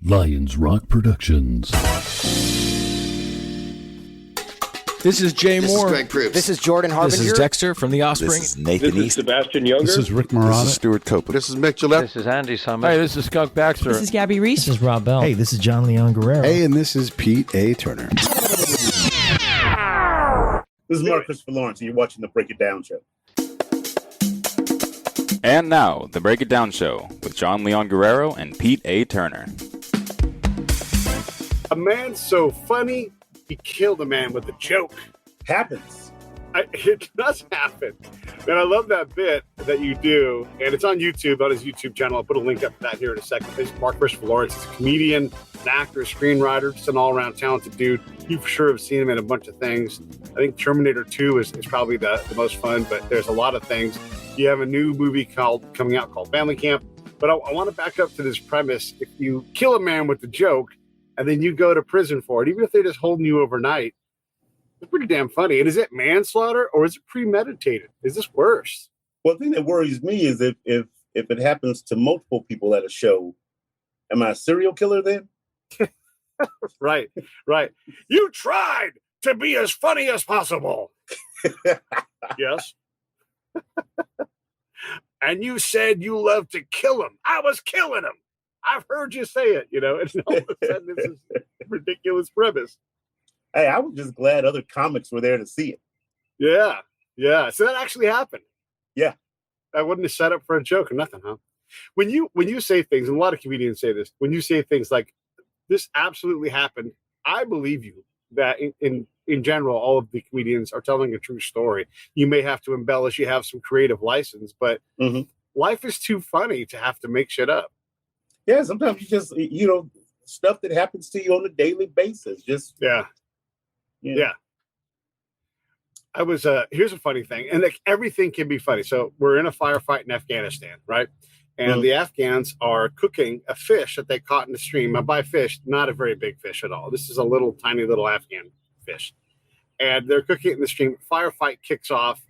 Lions Rock Productions. This is Jay This Moore. is Greg Proops. This is Jordan Harbinger. This is Dexter from The Offspring. This is Nathan This is East. Sebastian Younger. This is Rick Marotta. This is Stuart Copeland. This is Mick Gillette. This is Andy Summers. Hey, this is Skunk Baxter. This is Gabby Reese. This is Rob Bell. Hey, this is John Leon Guerrero. Hey, and this is Pete A. Turner. This is Mark Christopher Lawrence, and you're watching the Break It Down show. And now, the Break It Down show with John Leon Guerrero and Pete A. Turner. A man so funny, he killed a man with a joke. Happens. It does happen. And I love that bit that you do. And it's on YouTube, on his YouTube channel. I'll put a link up to that here in a second. This is Mark Christopher Lawrence. He's a comedian, an actor, a screenwriter, just an all-around talented dude. You for sure have seen him in a bunch of things. I think Terminator 2 is probably the most fun, but there's a lot of things. You have a new movie coming out called Family Camp. But I want to back up to this premise. If you kill a man with a joke and then you go to prison for it, even if they're just holding you overnight, it's pretty damn funny. And is it manslaughter or is it premeditated? Is this worse? Well, the thing that worries me is if it happens to multiple people at a show, am I a serial killer then? Right. You tried to be as funny as possible. Yes. And you said you loved to kill him. I was killing him. I've heard you say it, and all of a sudden this is a ridiculous premise. Hey, I was just glad other comics were there to see it. Yeah. So that actually happened. Yeah. That wasn't a setup for a joke or nothing, huh? When you say things, and a lot of comedians say this, when you say things like, this absolutely happened, I believe you that in general, all of the comedians are telling a true story. You may have to embellish, you have some creative license, but life is too funny to have to make shit up. Yeah, sometimes you just, stuff that happens to you on a daily basis. Just, Yeah. I was, here's a funny thing, and everything can be funny. So we're in a firefight in Afghanistan, right? And the Afghans are cooking a fish that they caught in the stream. Now, by fish, not a very big fish at all. This is a tiny little Afghan fish. And they're cooking it in the stream. Firefight kicks off,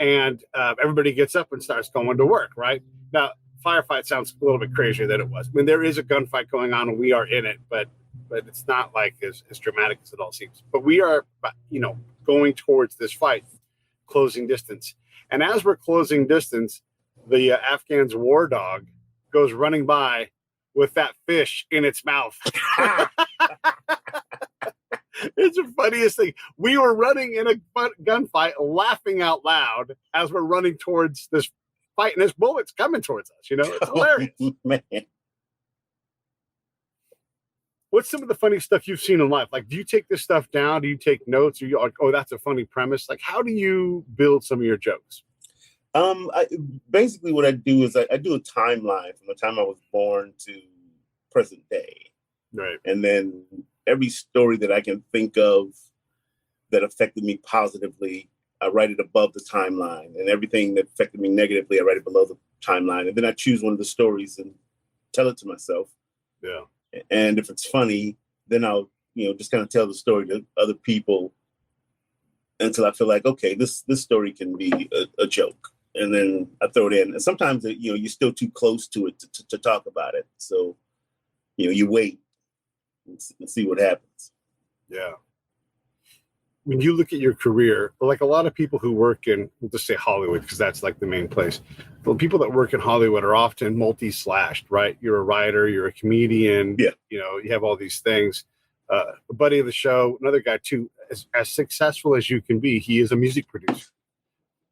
and everybody gets up and starts going to work, right? Now, firefight sounds a little bit crazier than it was. I mean, there is a gunfight going on, and we are in it, but it's not like as dramatic as it all seems. But we are, going towards this fight, closing distance. And as we're closing distance, the Afghans' war dog goes running by with that fish in its mouth. It's the funniest thing. We were running in a gunfight, laughing out loud as we're running towards this fight, and there's bullets coming towards us. It's hilarious. Oh, man. What's some of the funny stuff you've seen in life? Like, do you take this stuff down? Do you take notes? Are you like, oh, that's a funny premise? Like, how do you build some of your jokes? Basically what I do is I do a timeline from the time I was born to present day. Right. And then every story that I can think of that affected me positively, I write it above the timeline. And everything that affected me negatively, I write it below the timeline. And then I choose one of the stories and tell it to myself. Yeah. And if it's funny, then I'll, just kind of tell the story to other people until I feel like, okay, this story can be a joke. And then I throw it in. And sometimes, you're still too close to it to talk about it. So, you wait and see what happens. Yeah. When you look at your career, like a lot of people who work in, we'll just say Hollywood, because that's like the main place. The people that work in Hollywood are often multi-slashed, right? You're a writer, you're a comedian, you have all these things. A buddy of the show, another guy too, as successful as you can be, he is a music producer.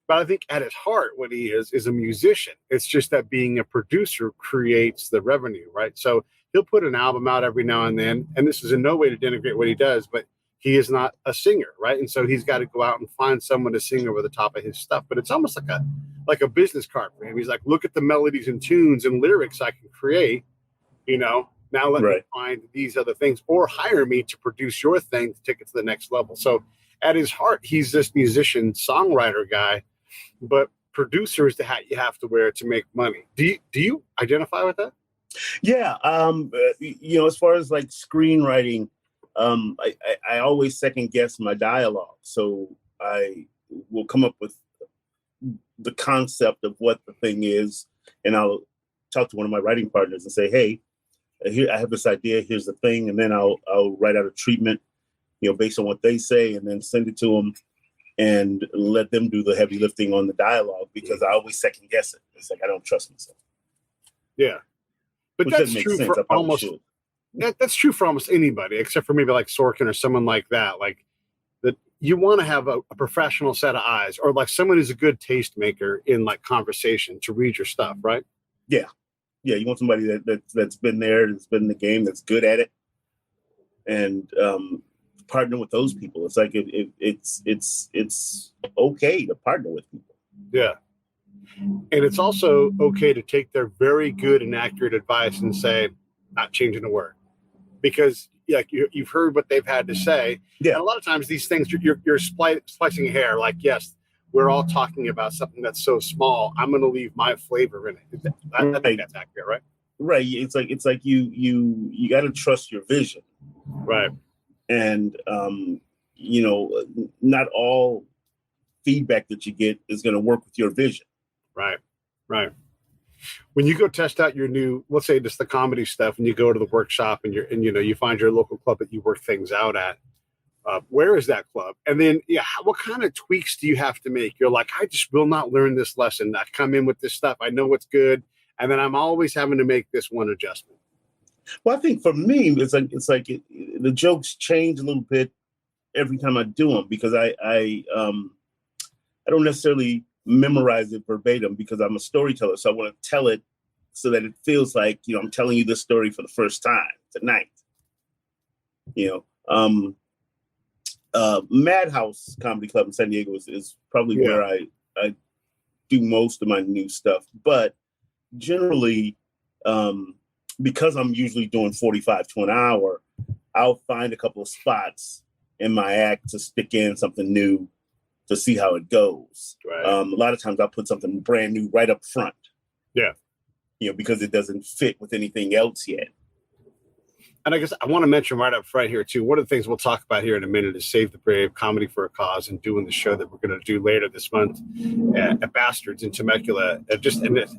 But I think at his heart, what he is a musician. It's just that being a producer creates the revenue, right? So he'll put an album out every now and then, and this is in no way to denigrate what he does, but he is not a singer, right? And so he's got to go out and find someone to sing over the top of his stuff. But it's almost like a business card for him. He's like, look at the melodies and tunes and lyrics I can create, now let me find these other things, or hire me to produce your thing to take it to the next level. So at his heart, he's this musician, songwriter guy, but producer is the hat you have to wear to make money. Do you identify with that? Yeah. As far as like screenwriting, I always second guess my dialogue. So I will come up with the concept of what the thing is, and I'll talk to one of my writing partners and say, hey, here I have this idea. Here's the thing, and then I'll write out a treatment, based on what they say, and then send it to them, and let them do the heavy lifting on the dialogue because I always second guess it. It's like I don't trust myself. Yeah, but Which that's doesn't make true sense. for I probably almost. should. That's true for almost anybody, except for maybe like Sorkin or someone like that. Like that, you want to have a professional set of eyes, or like someone who's a good tastemaker in like conversation to read your stuff, right? Yeah, you want somebody that's been there, that's been in the game, that's good at it, and partner with those people. It's like it's okay to partner with people. Yeah, and it's also okay to take their very good and accurate advice and say, not changing a word, because like you've heard what they've had to say. Yeah, and a lot of times these things you're splicing hair. Like, yes, we're all talking about something that's so small. I'm going to leave my flavor in it. I think that's accurate, right? Right. It's like you got to trust your vision, Right. And not all feedback that you get is going to work with your vision. Right. When you go test out your new, let's say just the comedy stuff, and you go to the workshop and you find your local club that you work things out at, where is that club? And then, what kind of tweaks do you have to make? You're like, I just will not learn this lesson. I come in with this stuff. I know what's good. And then I'm always having to make this one adjustment. Well, I think for me, it's like the jokes change a little bit every time I do them because I don't necessarily memorize it verbatim because I'm a storyteller. So I want to tell it so that it feels like, I'm telling you this story for the first time tonight. Madhouse Comedy Club in San Diego is probably where I do most of my new stuff. But generally, because I'm usually doing 45 to an hour, I'll find a couple of spots in my act to stick in something new to see how it goes. Right. A lot of times I'll put something brand new right up front. Yeah. Because it doesn't fit with anything else yet. And I guess I want to mention right up front here, too, one of the things we'll talk about here in a minute is Save the Brave, Comedy for a Cause, and doing the show that we're going to do later this month at Bastards in Temecula.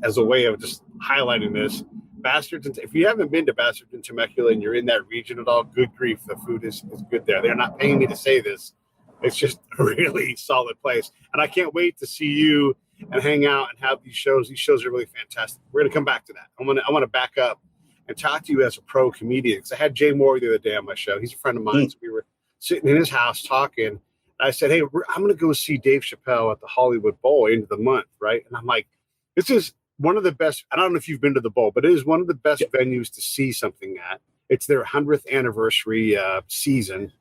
As a way of just highlighting this, Bastards, if you haven't been to Bastards in Temecula and you're in that region at all, good grief, the food is good there. They're not paying me to say this. It's just a really solid place. And I can't wait to see you and hang out and have these shows. These shows are really fantastic. We're going to come back to that. I want to back up and talk to you as a pro comedian. Because I had Jay Moore the other day on my show. He's a friend of mine. So we were sitting in his house talking. I said, hey, I'm going to go see Dave Chappelle at the Hollywood Bowl end of the month, right? And I'm like, this is one of the best. I don't know if you've been to the Bowl, but it is one of the best venues to see something at. It's their 100th anniversary season.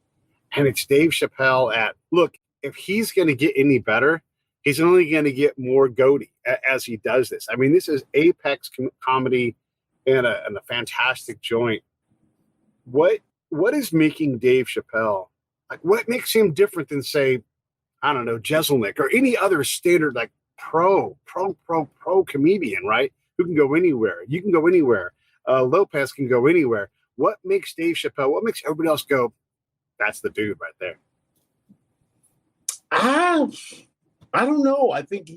And it's Dave Chappelle look, if he's going to get any better, he's only going to get more goaty as he does this. I mean, this is apex comedy and a fantastic joint. What is making Dave Chappelle, like, what makes him different than, say, I don't know, Jeselnik or any other standard, like pro comedian, right? Who can go anywhere. You can go anywhere. Lopez can go anywhere. What makes Dave Chappelle, what makes everybody else go, that's the dude right there? I don't know. I think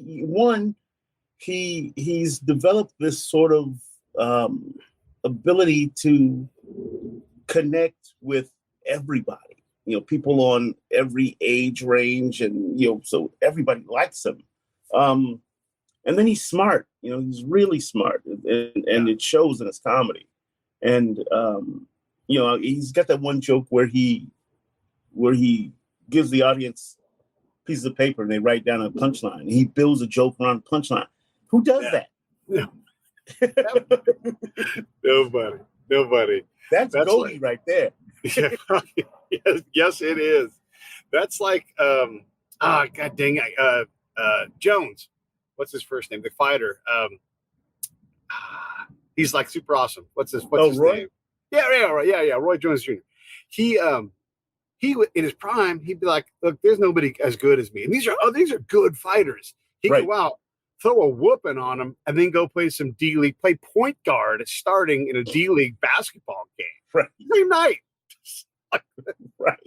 he's developed this sort of ability to connect with everybody. People on every age range, and so everybody likes him. And then he's smart. He's really smart, and it shows in his comedy. And he's got that one joke where he gives the audience pieces of paper and they write down a punchline. And he builds a joke around a punchline. Who does that? No. Nobody. That's goalie like, right there. yes, it is. That's like, God dang it, Jones. What's his first name? The fighter. He's like super awesome. What's his Roy? name? Yeah. Roy Jones Jr. He in his prime, he'd be like, look, there's nobody as good as me. And these are good fighters. He'd go out, throw a whooping on them, and then go play some D-League, play point guard starting in a D-League basketball game. Right. Same night. Right.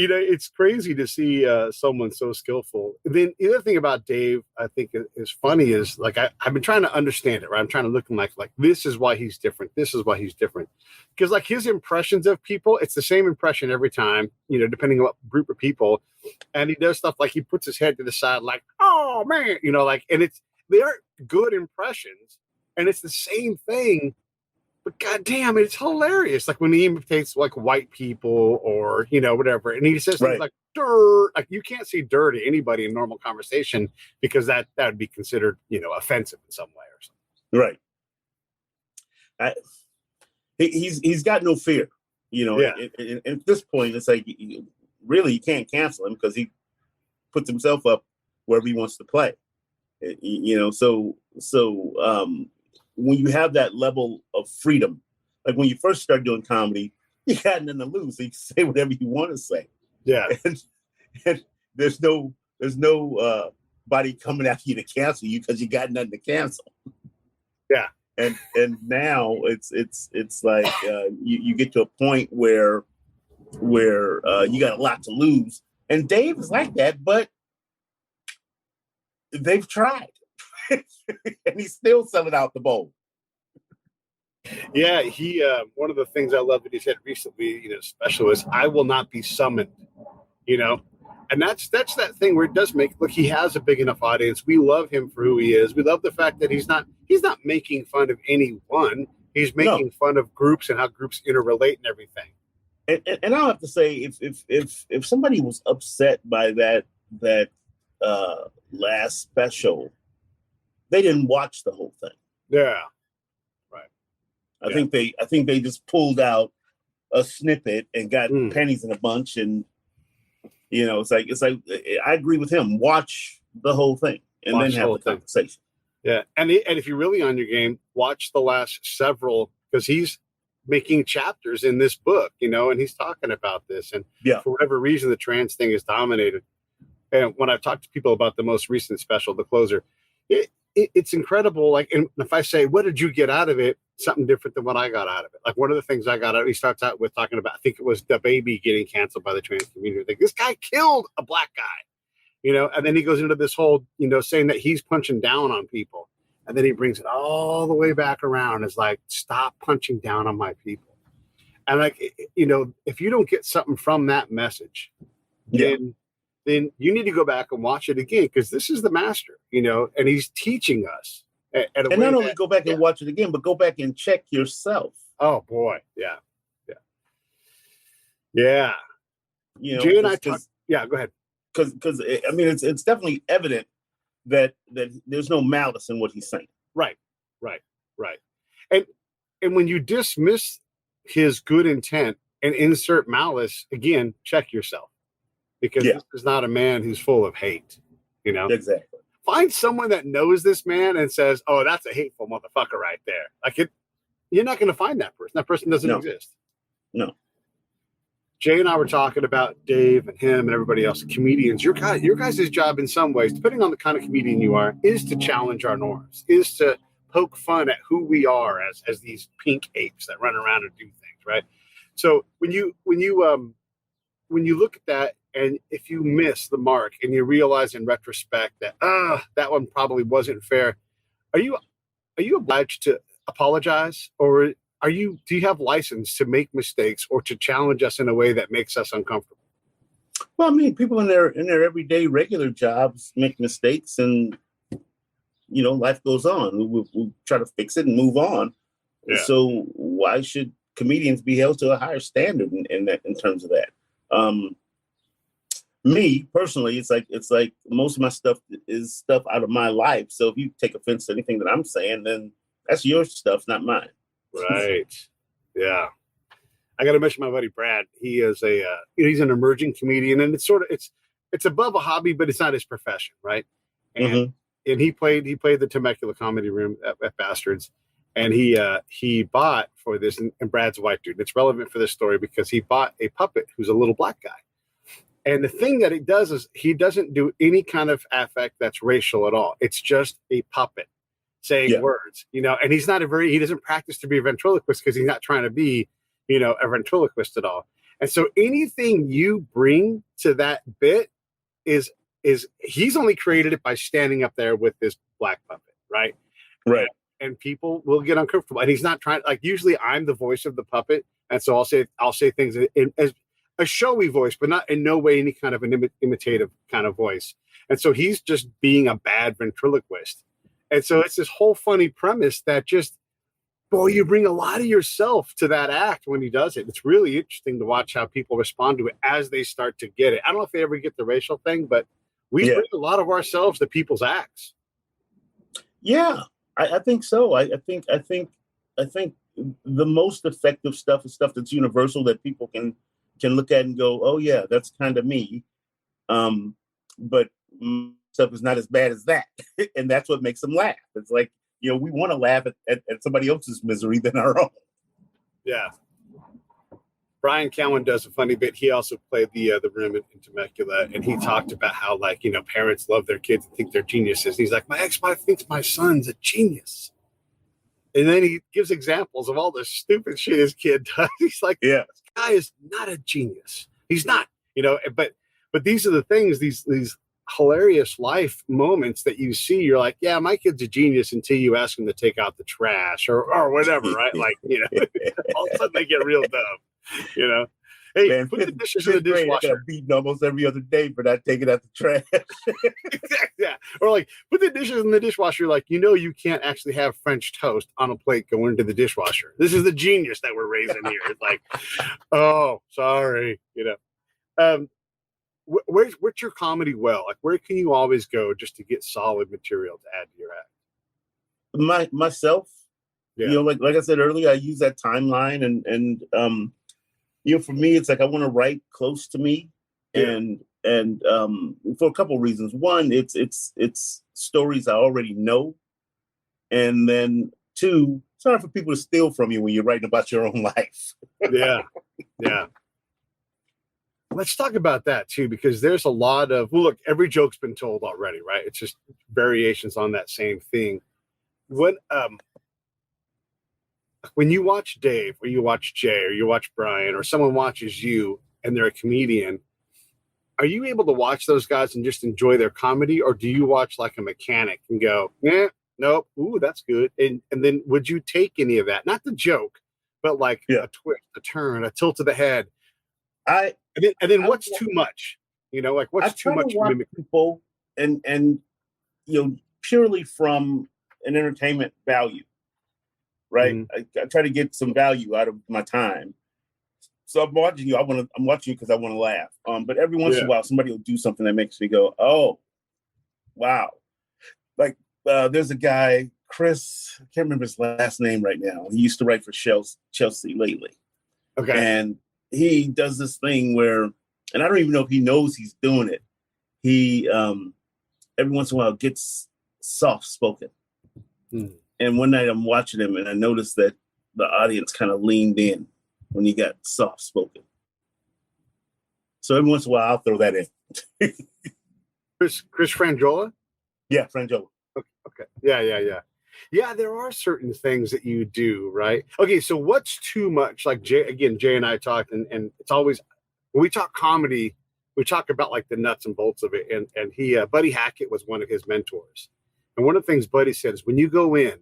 it's crazy to see someone so skillful. Then the other thing about Dave, I think is funny is like I've been trying to understand it, right? I'm trying to look at him like this is why he's different. This is why he's different. Because like his impressions of people, it's the same impression every time, depending on what group of people. And he does stuff like he puts his head to the side, like, oh man, and they're good impressions, and it's the same thing. But goddamn, it's hilarious. Like when he imitates like white people or whatever, and he says things like "dirt." Like you can't say "dirt" to anybody in normal conversation because that would be considered offensive in some way or something. Right. He's got no fear. At this point, it's like really you can't cancel him because he puts himself up wherever he wants to play. So when you have that level of freedom, like when you first start doing comedy, you got nothing to lose. So you can say whatever you want to say. Yeah. And there's no body coming after you to cancel you because you got nothing to cancel. Yeah. And now it's like you get to a point where you got a lot to lose. And Dave is like that, but they've tried. And he's still selling out the bowl. Yeah, he one of the things I love that he said recently, special is I will not be summoned, and that's that thing where it does look, he has a big enough audience. We love him for who he is. We love the fact that he's not making fun of anyone. He's making fun of groups and how groups interrelate and everything. And I'll have to say, if somebody was upset by that last special, they didn't watch the whole thing. Yeah, right. I think they just pulled out a snippet and got pennies in a bunch, and it's like I agree with him. Watch the whole thing and then have the conversation. Yeah, and if you're really on your game, watch the last several because he's making chapters in this book, and he's talking about this, and for whatever reason, the trans thing is dominated. And when I've talked to people about the most recent special, The Closer, it's incredible. Like, and if I say, what did you get out of it? Something different than what I got out of it. Like one of the things I got out, he starts out with talking about, I think it was the baby getting canceled by the trans community. Like this guy killed a black guy, and then he goes into this whole, saying that he's punching down on people. And then he brings it all the way back around. It's like, stop punching down on my people. And like, if you don't get something from that message, then you need to go back and watch it again because this is the master, and he's teaching us. And not only go back and watch it again, but go back and check yourself. Oh boy, yeah. Jay and I talked. Yeah, go ahead. Because I mean, it's definitely evident that there's no malice in what he's saying. Right. And when you dismiss his good intent and insert malice, again, check yourself. Because this is not a man who's full of hate, Exactly. Find someone that knows this man and says, "Oh, that's a hateful motherfucker right there." Like you're not going to find that person. That person doesn't exist. No. Jay and I were talking about Dave and him and everybody else, comedians. Your guys' job, in some ways, depending on the kind of comedian you are, is to challenge our norms, is to poke fun at who we are as these pink apes that run around and do things, right? So when you look at that. And if you miss the mark and you realize in retrospect that that one probably wasn't fair, are you obliged to apologize, or do you have license to make mistakes or to challenge us in a way that makes us uncomfortable? Well, I mean, people in their everyday regular jobs make mistakes, and life goes on. We'll try to fix it and move on. Yeah. So why should comedians be held to a higher standard in terms of that? Me personally, it's like most of my stuff is stuff out of my life. So if you take offense to anything that I'm saying, then that's your stuff, not mine. Right. Yeah. I got to mention my buddy Brad. He is he's an emerging comedian, and it's above a hobby, but it's not his profession, right? And and he played the Temecula Comedy Room at Bastards, and he bought for this, and Brad's a white dude. It's relevant for this story because he bought a puppet who's a little black guy. And the thing that it does is he doesn't do any kind of affect that's racial at all. It's just a puppet saying words, and he doesn't practice to be a ventriloquist because he's not trying to be, a ventriloquist at all. And so anything you bring to that bit is he's only created it by standing up there with this black puppet, right? Right. And people will get uncomfortable. And he's not trying, like, usually I'm the voice of the puppet. And so I'll say things in as a showy voice, but not in no way any kind of an imitative kind of voice. And so he's just being a bad ventriloquist. And so it's this whole funny premise that just, boy, you bring a lot of yourself to that act when he does it. It's really interesting to watch how people respond to it as they start to get it. I don't know if they ever get the racial thing, but we bring a lot of ourselves to people's acts. Yeah, I think so. I think the most effective stuff is stuff that's universal that people can look at and go, oh yeah, that's kind of me. But stuff is not as bad as that, and that's what makes them laugh. It's like, we want to laugh at somebody else's misery than our own. Yeah. Brian Cowan does a funny bit. He also played the room in Temecula, and he talked about how, like, parents love their kids and think they're geniuses. He's like, my ex-wife thinks my son's a genius. And then he gives examples of all the stupid shit his kid does. He's like, this guy is not a genius. He's not, but these are the things, these hilarious life moments that you see. You're like, yeah, my kid's a genius until you ask him to take out the trash or whatever, right? Like, all of a sudden they get real dumb, Hey, man, put the dishes in the dishwasher. I got beaten almost every other day for not taking out the trash. Yeah. Or like, put the dishes in the dishwasher. Like, you can't actually have French toast on a plate going into the dishwasher. This is the genius that we're raising here. It's like, oh, sorry. What's your comedy well? Like, where can you always go just to get solid material to add to your act? Myself, like I said earlier, I use that timeline and for me, it's like I want to write close to me, and for a couple of reasons. One, it's stories I already know, and then two, it's hard for people to steal from you when you're writing about your own life. Yeah. Let's talk about that too, because there's a lot of, look, every joke's been told already, right? It's just variations on that same thing. When you watch Dave, or you watch Jay, or you watch Brian, or someone watches you and they're a comedian, are you able to watch those guys and just enjoy their comedy? Or do you watch like a mechanic and go, nope, ooh, that's good. And then would you take any of that? Not the joke, but like a twist, a turn, a tilt of the head. And then what's too much? What's too much? People and purely from an entertainment value. Right. Mm-hmm. I try to get some value out of my time. So I'm watching you. I'm watching you because I want to laugh. But every once in a while, somebody will do something that makes me go, oh, wow. Like there's a guy, Chris, I can't remember his last name right now. He used to write for Chelsea lately. Okay. And he does this thing where, and I don't even know if he knows he's doing it. He every once in a while gets soft spoken. And one night I'm watching him and I noticed that the audience kind of leaned in when he got soft spoken. So every once in a while I'll throw that in. Chris Frangiola? Yeah, Frangiola. Okay. Yeah. Yeah, there are certain things that you do, right? Okay, so what's too much? Like Jay and I talked, and it's always, when we talk comedy, we talk about like the nuts and bolts of it. And he, Buddy Hackett was one of his mentors. And one of the things Buddy said is, when you go in,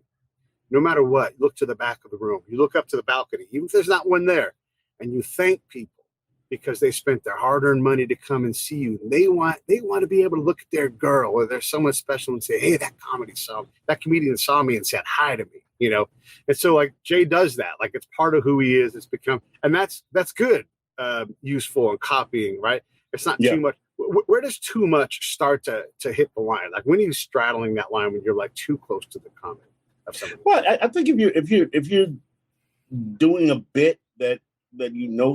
no matter what, look to the back of the room. You look up to the balcony, even if there's not one there, and you thank people because they spent their hard-earned money to come and see you. They want to be able to look at their girl or there's someone special and say, hey, that comedian saw me and said hi to me, And so like Jay does that. Like it's part of who he is. It's become, and that's good, useful and copying, right? It's not too much. Where does too much start to hit the line? Like when are you straddling that line when you're like too close to the comment? Well, I think if you're doing a bit that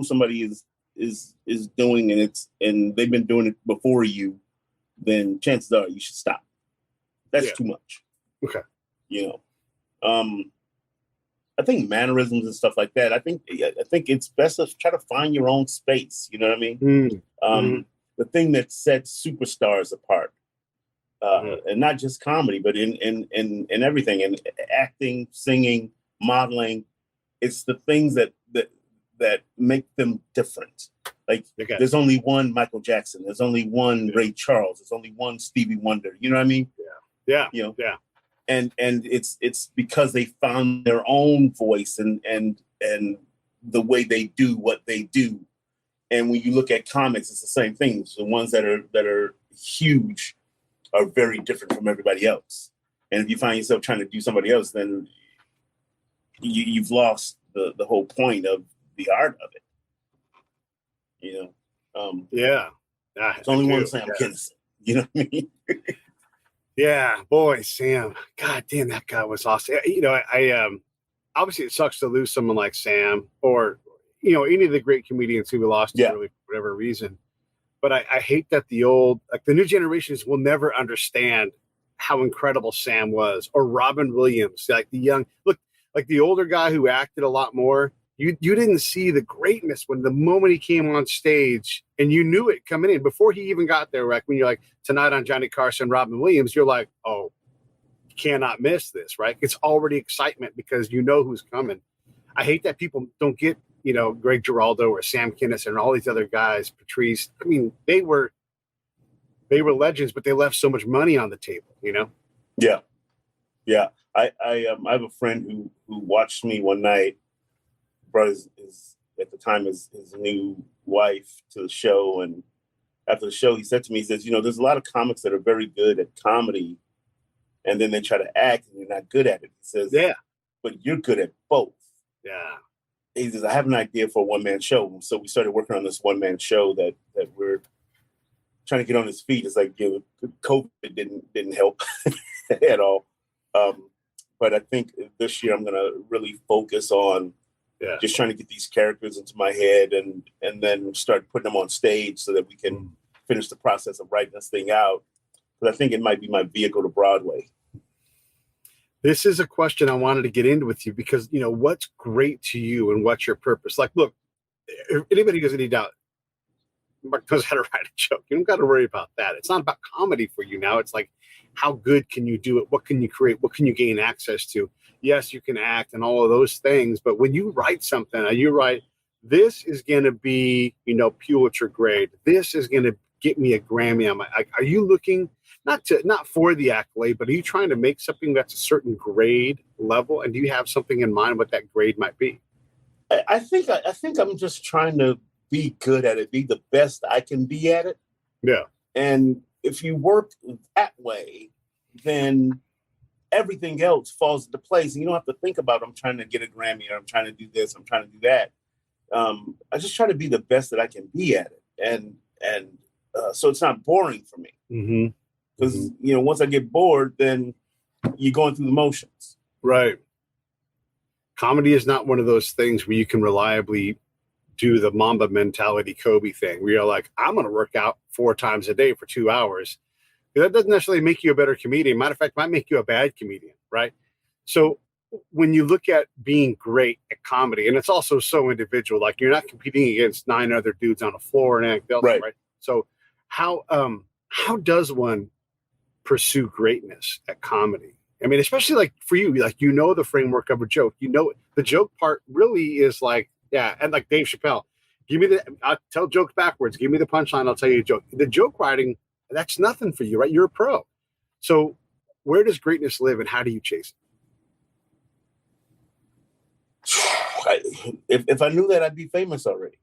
somebody is doing and they've been doing it before you, then chances are you should stop. That's too much. Okay. I think mannerisms and stuff like that. I think it's best to try to find your own space. You know what I mean? The thing that sets superstars apart. And not just comedy, but in everything, in acting, singing, modeling, it's the things that that make them different. Like Okay. there's only one Michael Jackson. There's only one Ray Charles. There's only one Stevie Wonder. You know what I mean? Yeah. You know? Yeah. And it's because they found their own voice and the way they do what they do. And when you look at comics, it's the same thing. The ones that are huge are very different from everybody else. And if you find yourself trying to do somebody else, then you've lost the whole point of the art of it. You know? Yeah. There's only one Sam Kinison. You know what I mean? Yeah, boy, Sam. God damn, that guy was awesome. You know, I obviously it sucks to lose someone like Sam or, you know, any of the great comedians who we lost to really for whatever reason. But I hate that the new generations will never understand how incredible Sam was, or Robin Williams, like the older guy who acted a lot more. You didn't see the greatness when the moment he came on stage, and you knew it coming in before he even got there. Like when you're like, tonight on Johnny Carson, Robin Williams, you're like, oh, you cannot miss this, right? It's already excitement because you know who's coming. I hate that people don't get, you know, Greg Giraldo or Sam Kinison and all these other guys, Patrice. I mean, they were legends, but they left so much money on the table, you know? Yeah. Yeah. I have a friend who watched me one night, brought his at the time his new wife to the show, and after the show he said to me, he says, you know, there's a lot of comics that are very good at comedy and then they try to act and they're not good at it. He says, yeah, but you're good at both. Yeah. He says, I have an idea for a one-man show. So we started working on this one-man show that we're trying to get on his feet. It's like, you know, COVID didn't help at all. But I think this year I'm going to really focus on just trying to get these characters into my head and then start putting them on stage so that we can finish the process of writing this thing out. But I think it might be my vehicle to Broadway. This is a question I wanted to get into with you because, you know, what's great to you and what's your purpose? Like, look, if anybody has any doubt, Mark knows how to write a joke. You don't got to worry about that. It's not about comedy for you now. It's like, how good can you do it? What can you create? What can you gain access to? Yes, you can act and all of those things. But when you write something, you write, this is going to be, you know, Pulitzer grade. This is going to get me a Grammy. I'm like, are you looking not for the accolade, but are you trying to make something that's a certain grade level? And do you have something in mind what that grade might be? I think I'm just trying to be good at it, be the best I can be at it. Yeah. And if you work that way, then everything else falls into place. And you don't have to think about, I'm trying to get a Grammy or I'm trying to do this, I'm trying to do that. I just try to be the best that I can be at it. And so it's not boring for me. Because, you know, once I get bored, then you're going through the motions. Right. Comedy is not one of those things where you can reliably do the Mamba mentality Kobe thing where you're like, I'm going to work out 4 times a day for 2 hours. That doesn't necessarily make you a better comedian. Matter of fact, might make you a bad comedian, right? So when you look at being great at comedy, and it's also so individual, like you're not competing against 9 other dudes on a floor and anything else, right? So how does one pursue greatness at comedy? I mean, especially like for you, like, you know, the framework of a joke, you know, the joke part really is like, yeah. And like Dave Chappelle, I'll tell jokes backwards. Give me the punchline. I'll tell you a joke. The joke writing, that's nothing for you, right? You're a pro. So where does greatness live and how do you chase it? If I knew that, I'd be famous already.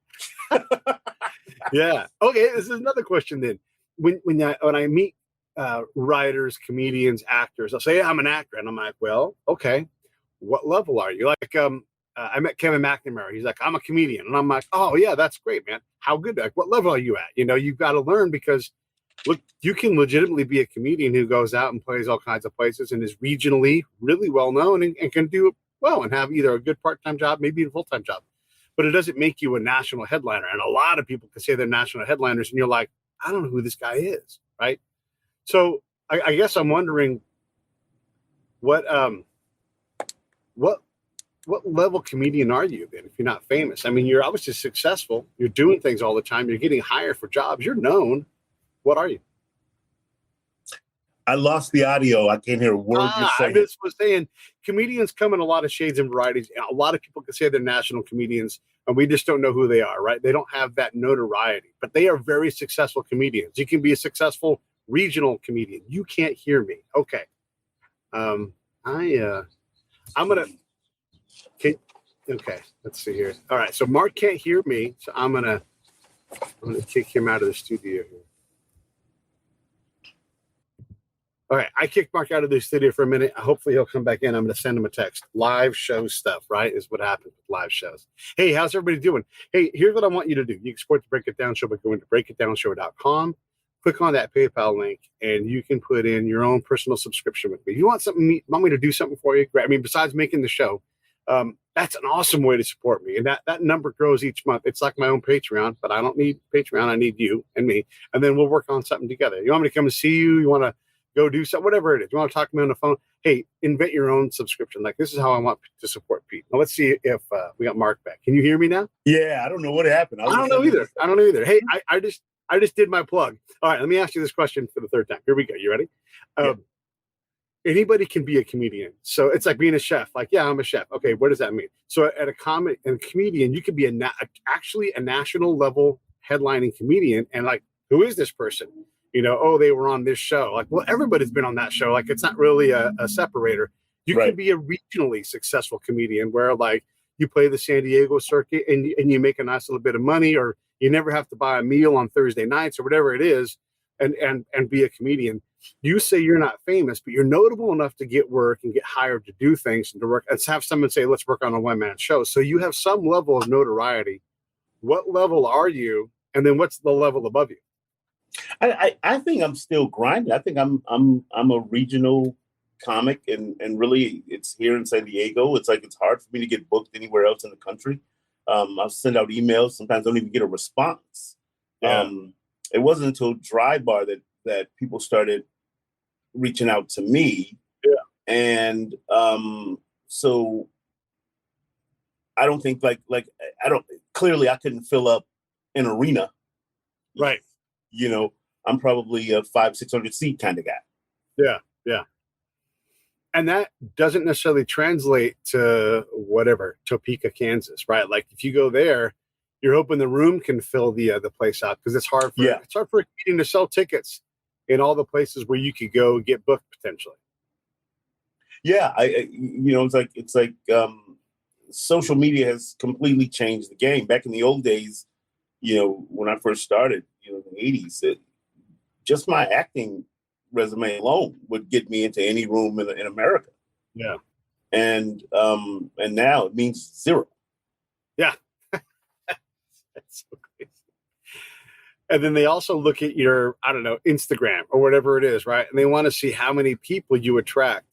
Yeah. Okay. This is another question then. When I meet writers, comedians, actors, I'll say, yeah, I'm an actor. And I'm like, well, okay, what level are you? Like, I met Kevin McNamara. He's like, I'm a comedian. And I'm like, oh yeah, that's great, man. How good? Like, what level are you at? You know, you've got to learn because look, you can legitimately be a comedian who goes out and plays all kinds of places and is regionally really well known and can do it well and have either a good part-time job, maybe a full-time job. But it doesn't make you a national headliner. And a lot of people can say they're national headliners and you're like, I don't know who this guy is, right? So I guess I'm wondering what level comedian are you then if you're not famous? I mean, you're obviously successful. You're doing things all the time. You're getting hired for jobs. You're known. What are you? I lost the audio. I can't hear a word you're saying. I was saying comedians come in a lot of shades and varieties. A lot of people can say they're national comedians. and we just don't know who they are, right? They don't have that notoriety, but they are very successful comedians. You can be a successful regional comedian. You can't hear me. Okay. I'm gonna okay, let's see here. All right, so Mark can't hear me, so I'm gonna kick him out of the studio here. All right, I kicked Mark out of the studio for a minute. Hopefully he'll come back in. I'm going to send him a text. Live show stuff, right, is what happens with live shows. Hey, how's everybody doing? Hey, here's what I want you to do. You can support the Break It Down Show by going to breakitdownshow.com. Click on that PayPal link, and you can put in your own personal subscription with me. If you want me to do something for you, great. I mean, besides making the show, that's an awesome way to support me. And that number grows each month. It's like my own Patreon, but I don't need Patreon. I need you and me. And then we'll work on something together. You want me to come and see you? You want to go do something, whatever it is. You want to talk to me on the phone? Hey, invent your own subscription. Like, this is how I want to support Pete. Now, let's see if we got Mark back. Can you hear me now? Yeah, I don't know what happened. I don't know either. Hey, I just did my plug. All right, let me ask you this question for the third time. Here we go. You ready? Yeah. Anybody can be a comedian. So it's like being a chef. Like, yeah, I'm a chef. Okay, what does that mean? So at a comedian, you could be actually a national level headlining comedian. And like, who is this person? You know, oh, they were on this show. Like, well, everybody's been on that show. Like, it's not really a separator. You can be a regionally successful comedian where, like, you play the San Diego circuit and you make a nice little bit of money, or you never have to buy a meal on Thursday nights or whatever it is, and be a comedian. You say you're not famous, but you're notable enough to get work and get hired to do things and to work. Let's have someone say, let's work on a one-man show. So you have some level of notoriety. What level are you? And then what's the level above you? I think I'm still grinding. I think I'm a regional comic, and really it's here in San Diego. It's like it's hard for me to get booked anywhere else in the country. I'll send out emails. Sometimes I don't even get a response. Yeah. It wasn't until Dry Bar that people started reaching out to me. Yeah. And so I don't think like clearly I couldn't fill up an arena. Right. You know, I'm probably a 500-600 seat kind of guy. Yeah. Yeah. And that doesn't necessarily translate to Topeka, Kansas, right? Like if you go there, you're hoping the room can fill the place out, because it's hard for a comedian to sell tickets in all the places where you could go get booked potentially. Yeah, it's like social media has completely changed the game. Back in the old days, when I first started, in the 80s, just my acting resume alone would get me into any room in America. Yeah. And now it means zero. Yeah. That's so crazy. And then they also look at your, Instagram or whatever it is, right? And they want to see how many people you attract.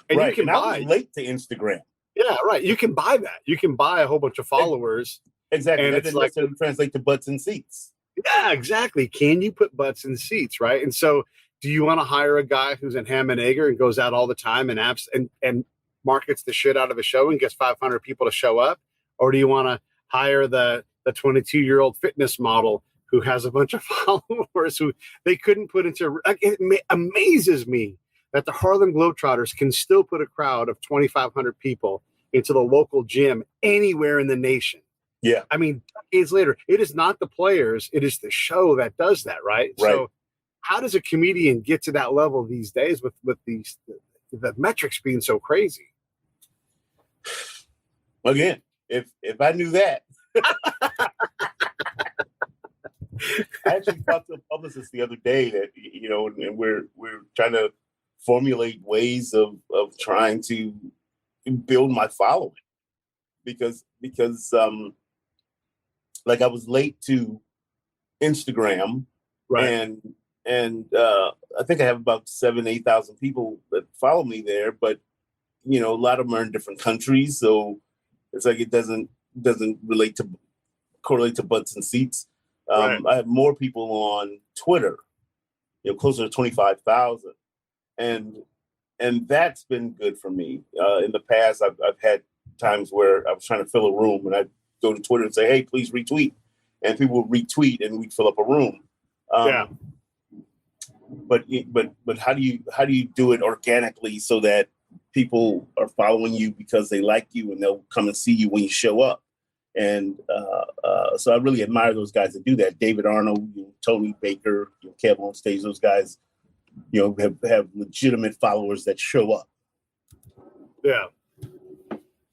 And right. you can I was late to Instagram. Yeah, right. You can buy that. You can buy a whole bunch of followers. Exactly. And that didn't necessarily translate to butts and seats. Yeah, exactly. Can you put butts in seats, right? And so do you want to hire a guy who's in ham and egger and goes out all the time and markets the shit out of a show and gets 500 people to show up? Or do you want to hire the 22-year-old fitness model who has a bunch of followers who they couldn't put into... It amazes me that the Harlem Globetrotters can still put a crowd of 2,500 people into the local gym anywhere in the nation. Yeah. I mean, decades later, it is not the players, it is the show that does that, right? So how does a comedian get to that level these days with these the metrics being so crazy? Again, if I knew that. I actually talked to a publicist the other day that, and we're trying to formulate ways of trying to build my following because like I was late to Instagram, right? And I think I have about 7,000-8,000 people that follow me there, but a lot of them are in different countries, so it's like it doesn't correlate to butts and seats. Right. I have more people on Twitter, closer to 25,000, and that's been good for me. In the past, I've had times where I was trying to fill a room, and I'd go to Twitter and say, "Hey, please retweet," and people would retweet, and we'd fill up a room. Yeah. But how do you do it organically so that people are following you because they like you and they'll come and see you when you show up? And so I really admire those guys that do that. David Arnold, Tony Baker, Kev on stage, those guys, have legitimate followers that show up. Yeah.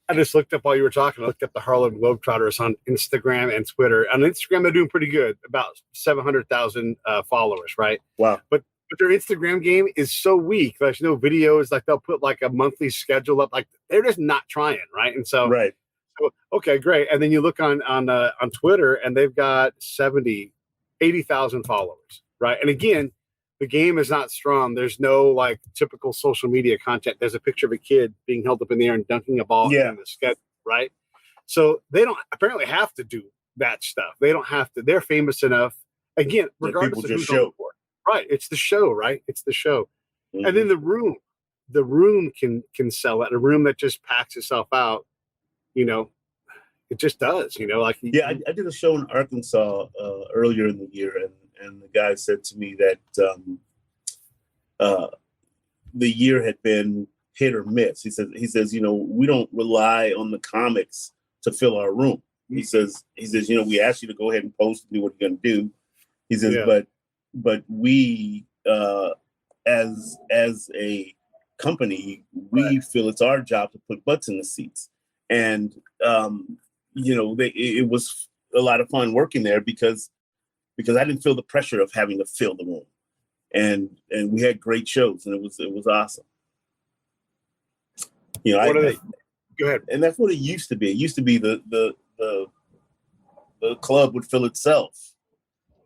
I just looked up while you were talking. I looked up the Harlem Globetrotters on Instagram and Twitter. On Instagram, they're doing pretty good, about 700,000 followers, right? Wow. But their Instagram game is so weak. There's no videos. Like they'll put like a monthly schedule up. Like they're just not trying, right? And so, right. Okay, great. And then you look on Twitter, and they've got 80,000 followers, right? And again, the game is not strong. There's no like typical social media content. There's a picture of a kid being held up in the air and dunking a ball in the sketch, right? So they don't apparently have to do that stuff. They don't have to. They're famous enough. Again, regardless of who's on the board. Right. It's the show, right? It's the show. Mm-hmm. And then the room can sell it. A room that just packs itself out, it just does, like. Yeah, I did a show in Arkansas earlier in the year, and the guy said to me that the year had been hit or miss. He says, we don't rely on the comics to fill our room. He says, we ask you to go ahead and post and do what you're going to do. He says, but we, as a company, we feel it's our job to put butts in the seats. And, it was a lot of fun working there because I didn't feel the pressure of having to fill the room. And we had great shows, and it was awesome. Go ahead. And that's what it used to be. It used to be the club would fill itself.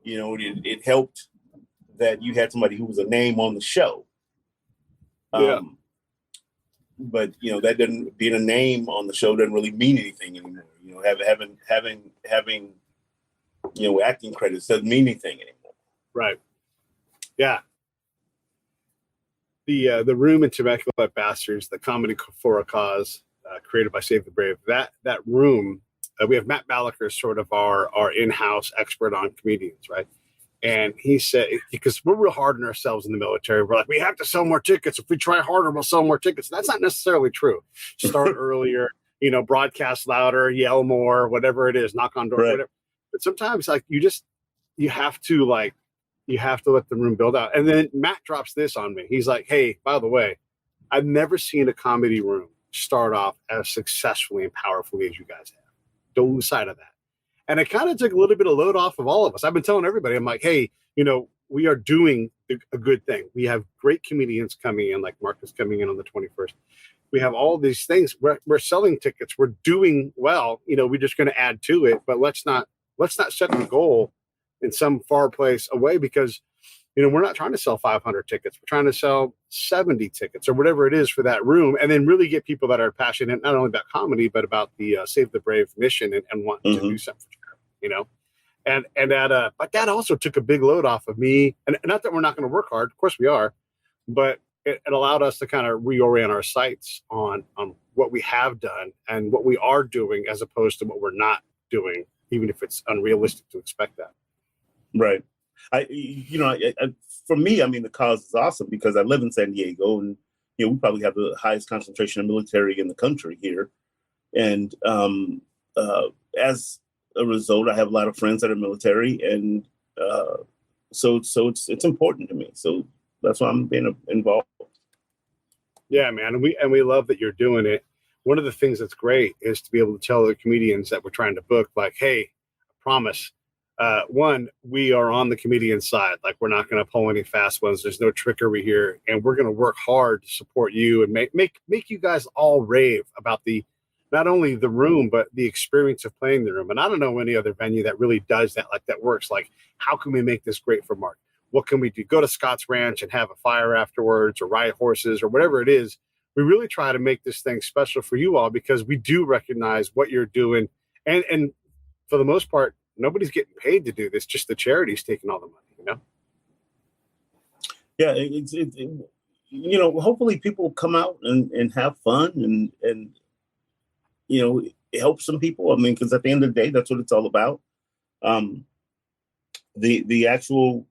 It helped that you had somebody who was a name on the show. But that doesn't, being a name on the show doesn't really mean anything anymore. Having acting credits doesn't mean anything anymore. Right. Yeah. The Room in Temecula Bastards, the comedy for a cause, created by Save the Brave. That room, we have Matt Balaker, sort of our in-house expert on comedians, right? And he said, because we're real hard on ourselves in the military, we're like, we have to sell more tickets. If we try harder, we'll sell more tickets. That's not necessarily true. Start earlier, broadcast louder, yell more, whatever it is, knock on doors, whatever. But sometimes like you have to let the room build out. And then Matt drops this on me. He's like, hey, by the way, I've never seen a comedy room start off as successfully and powerfully as you guys have. Don't lose sight of that. And it kind of took a little bit of load off of all of us. I've been telling everybody, I'm like, hey, we are doing a good thing. We have great comedians coming in, like Marcus coming in on the 21st. We have all these things. We're selling tickets. We're doing well. We're just going to add to it. But let's not set the goal in some far place away, because we're not trying to sell 500 tickets. We're trying to sell 70 tickets or whatever it is for that room, and then really get people that are passionate not only about comedy but about the Save the Brave mission and wanting to do something. But that also took a big load off of me. And not that we're not going to work hard, of course we are, but it allowed us to kind of reorient our sights on what we have done and what we are doing, as opposed to what we're not doing, even if it's unrealistic to expect that. Right. For me, the cause is awesome because I live in San Diego, and we probably have the highest concentration of military in the country here. And as a result, I have a lot of friends that are military, and so it's important to me. So that's why I'm being involved. Yeah, man, and we love that you're doing it. One of the things that's great is to be able to tell the comedians that we're trying to book, like, hey, I promise. One, we are on the comedian side. Like, we're not going to pull any fast ones. There's no trickery here, and we're going to work hard to support you and make you guys all rave about not only the room, but the experience of playing the room. And I don't know any other venue that really does that, like that works. Like, how can we make this great for Mark? What can we do? Go to Scott's Ranch and have a fire afterwards, or ride horses, or whatever it is. We really try to make this thing special for you all, because we do recognize what you're doing. And for the most part, nobody's getting paid to do this. Just the charity's taking all the money, Yeah, it's hopefully people come out and have fun and help some people. Because at the end of the day, that's what it's all about. The actual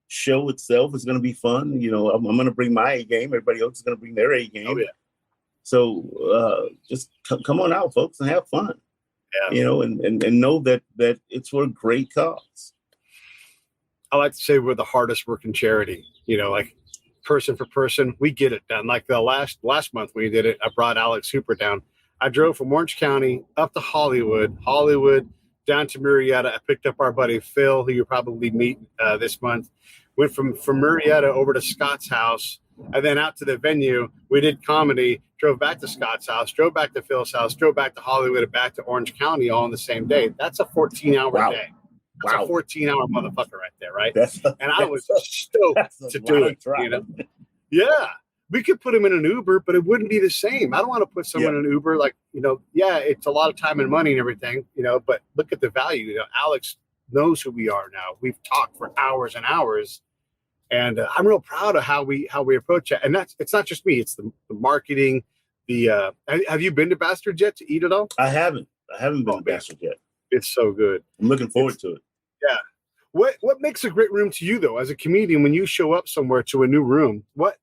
show itself is going to be fun. I'm going to bring my A game. Everybody else is going to bring their A game. Oh, yeah. So just come on out, folks, and have fun. you know, and know that it's for a great cause. I like to say we're the hardest working charity, you know, like person for person, we get it done. Like the last month when we did it, I brought Alex Hooper down. I drove from Orange County up to Hollywood, down to Murrieta. I picked up our buddy Phil, who you'll probably meet this month. Went from Murrieta over to Scott's house, and then out to the venue. We did comedy, drove back to Scott's house, drove back to Phil's house, drove back to Hollywood, and back to Orange County all in the same day. That's a 14-hour day. That's a 14-hour motherfucker right there, right? And I was stoked to do it, you know? Yeah. We could put him in an Uber, but it wouldn't be the same. I don't want to put someone in an Uber, like, you know, yeah, it's a lot of time and money and everything, you know, but look at the value. You know, Alex knows who we are now. We've talked for hours and hours, and I'm real proud of how we approach it. And it's not just me; it's the marketing. Have you been to Bastard yet to eat it all? I haven't been to Bastard yet. It's so good. I'm looking forward to it. Yeah. What makes a great room to you, though, as a comedian? When you show up somewhere to a new room, what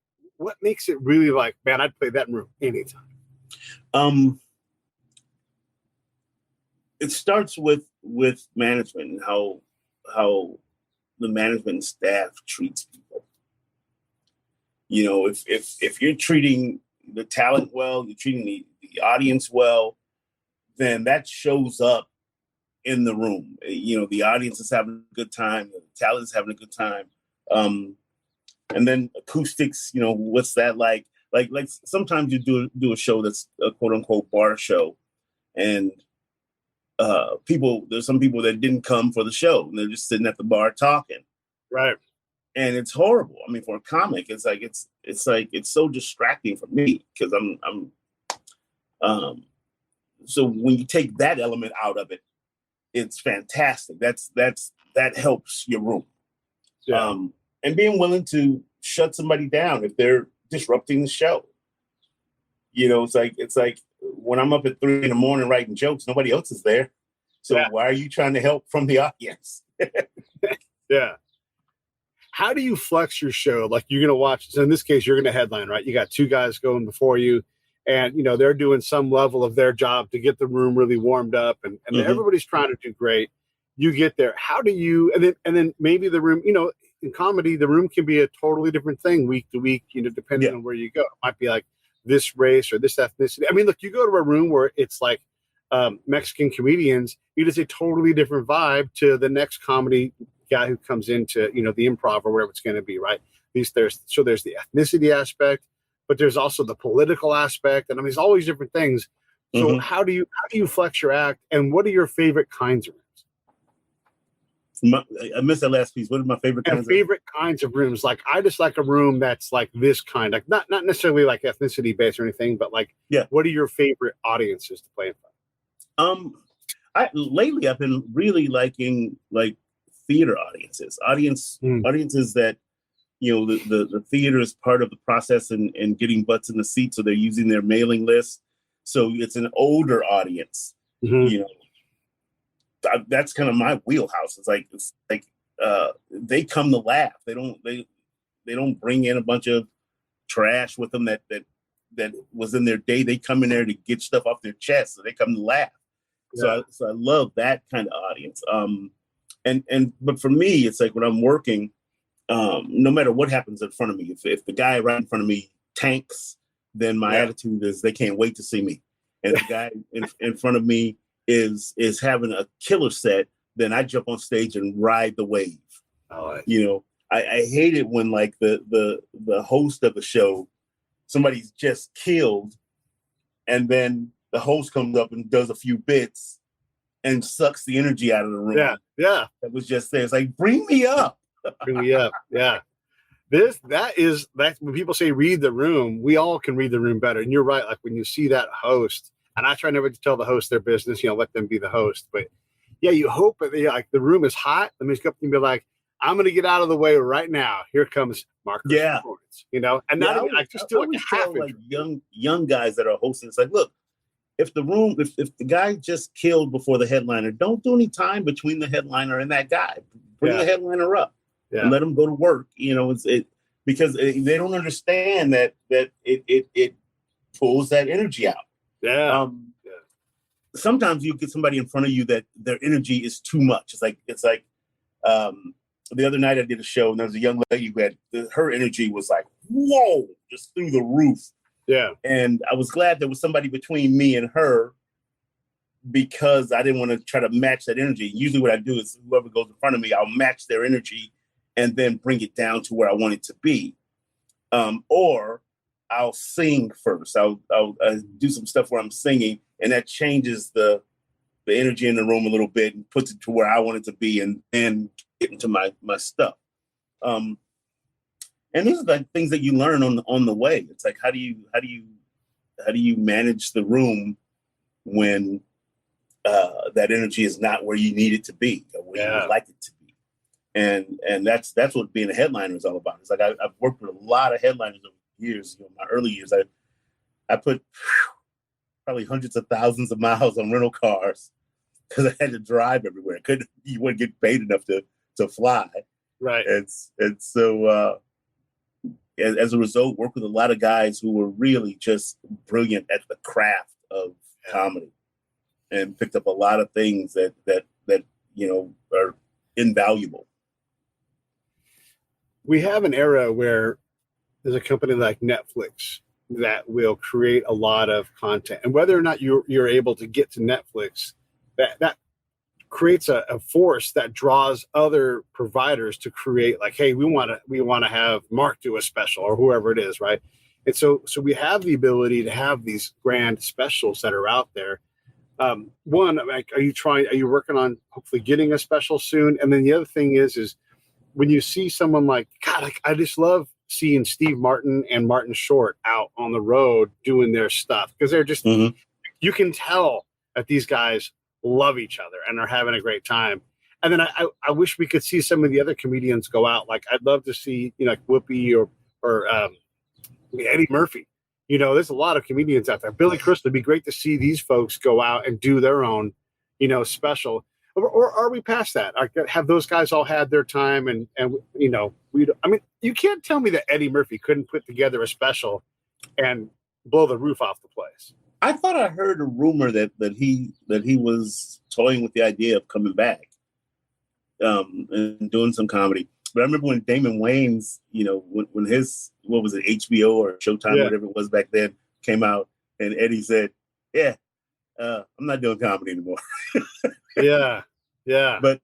makes it really like, man, I'd play that room anytime? It starts with management and how the management staff treats people. You know, if you're treating the talent well, you're treating the audience well, then that shows up in the room. You know, the audience is having a good time, the talent is having a good time. And then acoustics, you know, what's that like? Like sometimes you do a show that's a quote unquote bar show, and there's some people that didn't come for the show and they're just sitting at the bar talking. Right. And it's horrible. I mean, for a comic, it's so distracting for me because so when you take that element out of it, it's fantastic. That helps your room. Yeah. And being willing to shut somebody down if they're disrupting the show. You know, it's like when I'm up at 3 a.m. writing jokes, nobody else is there. So why are you trying to help from the audience? Yeah. How do you flex your show? Like, you're going to watch, so in this case, you're going to headline, right? You got two guys going before you, and, you know, they're doing some level of their job to get the room really warmed up, and everybody's trying to do great. You get there. How do you, and then maybe the room, you know, in comedy, the room can be a totally different thing week to week, you know, depending on where you go. It might be like this race or this ethnicity. I mean, look, you go to a room where it's like Mexican comedians, it is a totally different vibe to the next comedy guy who comes into, you know, the improv or wherever it's going to be, right? There's the ethnicity aspect, but there's also the political aspect, and I mean, there's always different things. So how do you flex your act, and what are your favorite kinds of rooms? I missed that last piece. What are my favorite kinds of rooms? Like, I just like a room that's like this kind, like not necessarily like ethnicity based or anything, but like, what are your favorite audiences to play in front? Lately I've been really liking like theater audiences that, you know, the theater is part of the process and getting butts in the seat. So they're using their mailing list. So it's an older audience, you know. That's kind of my wheelhouse. It's like they come to laugh. They don't bring in a bunch of trash with them that was in their day. They come in there to get stuff off their chest, so they come to laugh. So I love that kind of audience. But for me, it's like when I'm working, no matter what happens in front of me, if the guy right in front of me tanks, then my attitude is they can't wait to see me. And the guy in front of me is having a killer set, then I jump on stage and ride the wave. You know, I hate it when like the host of the show, somebody's just killed, and then the host comes up and does a few bits and sucks the energy out of the room. Yeah. That was just there. It's like, bring me up. Bring me up. Yeah. That's when people say read the room, we all can read the room better. And you're right. Like when you see that host, and I try never to tell the host their business, you know, let them be the host. But yeah, you hope that like the room is hot. Let me just go up and be like, I'm going to get out of the way right now. Here comes Marcus. Performance, you know, and not even, I just do like half like young guys that are hosting. It's like, look, if the guy just killed before the headliner, don't do any time between the headliner and that guy. Bring the headliner up and let him go to work. You know, because they don't understand that it pulls that energy out. sometimes you get somebody in front of you that their energy is too much. It's like the other night I did a show and there was a young lady who had her energy was like, whoa, just through the roof. Yeah. And I was glad there was somebody between me and her because I didn't want to try to match that energy. Usually what I do is whoever goes in front of me, I'll match their energy and then bring it down to where I want it to be. Or I'll sing first. I'll do some stuff where I'm singing, and that changes the energy in the room a little bit and puts it to where I want it to be, and then get into my stuff. And these are like things that you learn on the way. It's like how do you manage the room when that energy is not where you need it to be, or where you would like it to be. And that's what being a headliner is all about. It's like I've worked with a lot of headliners over the years. My early years, I put probably hundreds of thousands of miles on rental cars because I had to drive everywhere. You wouldn't get paid enough to fly. Right. And so as a result, worked with a lot of guys who were really just brilliant at the craft of comedy, and picked up a lot of things that are invaluable. We have an era where there's a company like Netflix that will create a lot of content, and whether or not you're able to get to Netflix, that creates a force that draws other providers to create, like, hey, we want to have Mark do a special, or whoever it is, right? And so we have the ability to have these grand specials that are out there. One, like, are you working on hopefully getting a special soon? And then the other thing is when you see someone like, God, I just love seeing Steve Martin and Martin Short out on the road doing their stuff, because they're just, you can tell that these guys love each other and are having a great time. And then I wish we could see some of the other comedians go out. Like, I'd love to see, like Whoopi or Eddie Murphy. There's a lot of comedians out there. Billy Crystal, it'd be great to see these folks go out and do their own, special. Or are we past that? Have those guys all had their time? And you can't tell me that Eddie Murphy couldn't put together a special and blow the roof off the place. I thought I heard a rumor that he was toying with the idea of coming back and doing some comedy. But I remember when Damon Wayans, when his, what was it, HBO or Showtime, whatever it was back then, came out, and Eddie said, "Yeah, I'm not doing comedy anymore." Yeah. But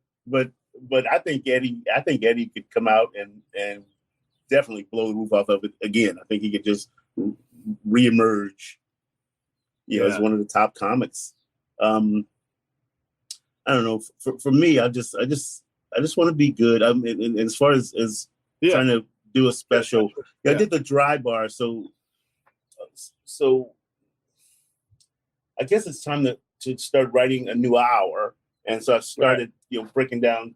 I think Eddie could come out and definitely blow the roof off of it again. I think he could just reemerge, as one of the top comics. I don't know. For me, I just want to be good. I mean, as far as trying to do a special, I did the Dry Bar, so I guess it's time to start writing a new hour. And so I started, breaking down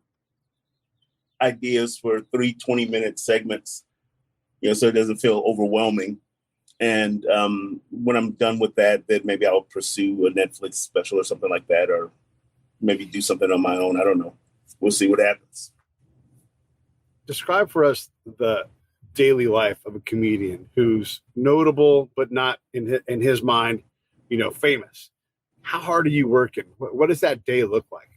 ideas for 3 20-minute segments, so it doesn't feel overwhelming. And when I'm done with that, then maybe I'll pursue a Netflix special or something like that, or maybe do something on my own. I don't know. We'll see what happens. Describe for us the daily life of a comedian who's notable, but not in his mind, famous. How hard are you working? What does that day look like?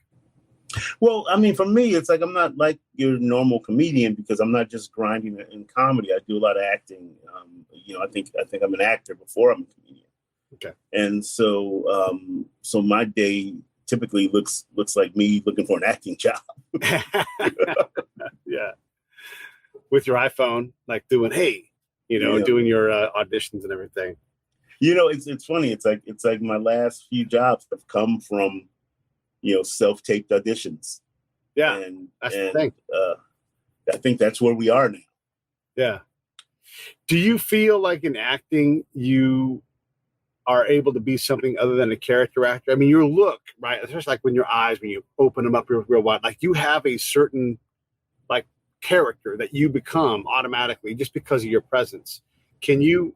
Well, I mean, for me, it's like I'm not like your normal comedian, because I'm not just grinding in comedy. I do a lot of acting. I think I'm an actor before I'm a comedian. Okay. And so my day typically looks like me looking for an acting job. Yeah. With your iPhone, like doing, doing your auditions and everything. It's funny. It's like my last few jobs have come from, self-taped auditions. Yeah. And that's the thing. I think that's where we are now. Yeah. Do you feel like in acting, you are able to be something other than a character actor? I mean, your look, right? It's just like when your eyes, when you open them up real wide, like you have a certain like character that you become automatically just because of your presence. Can you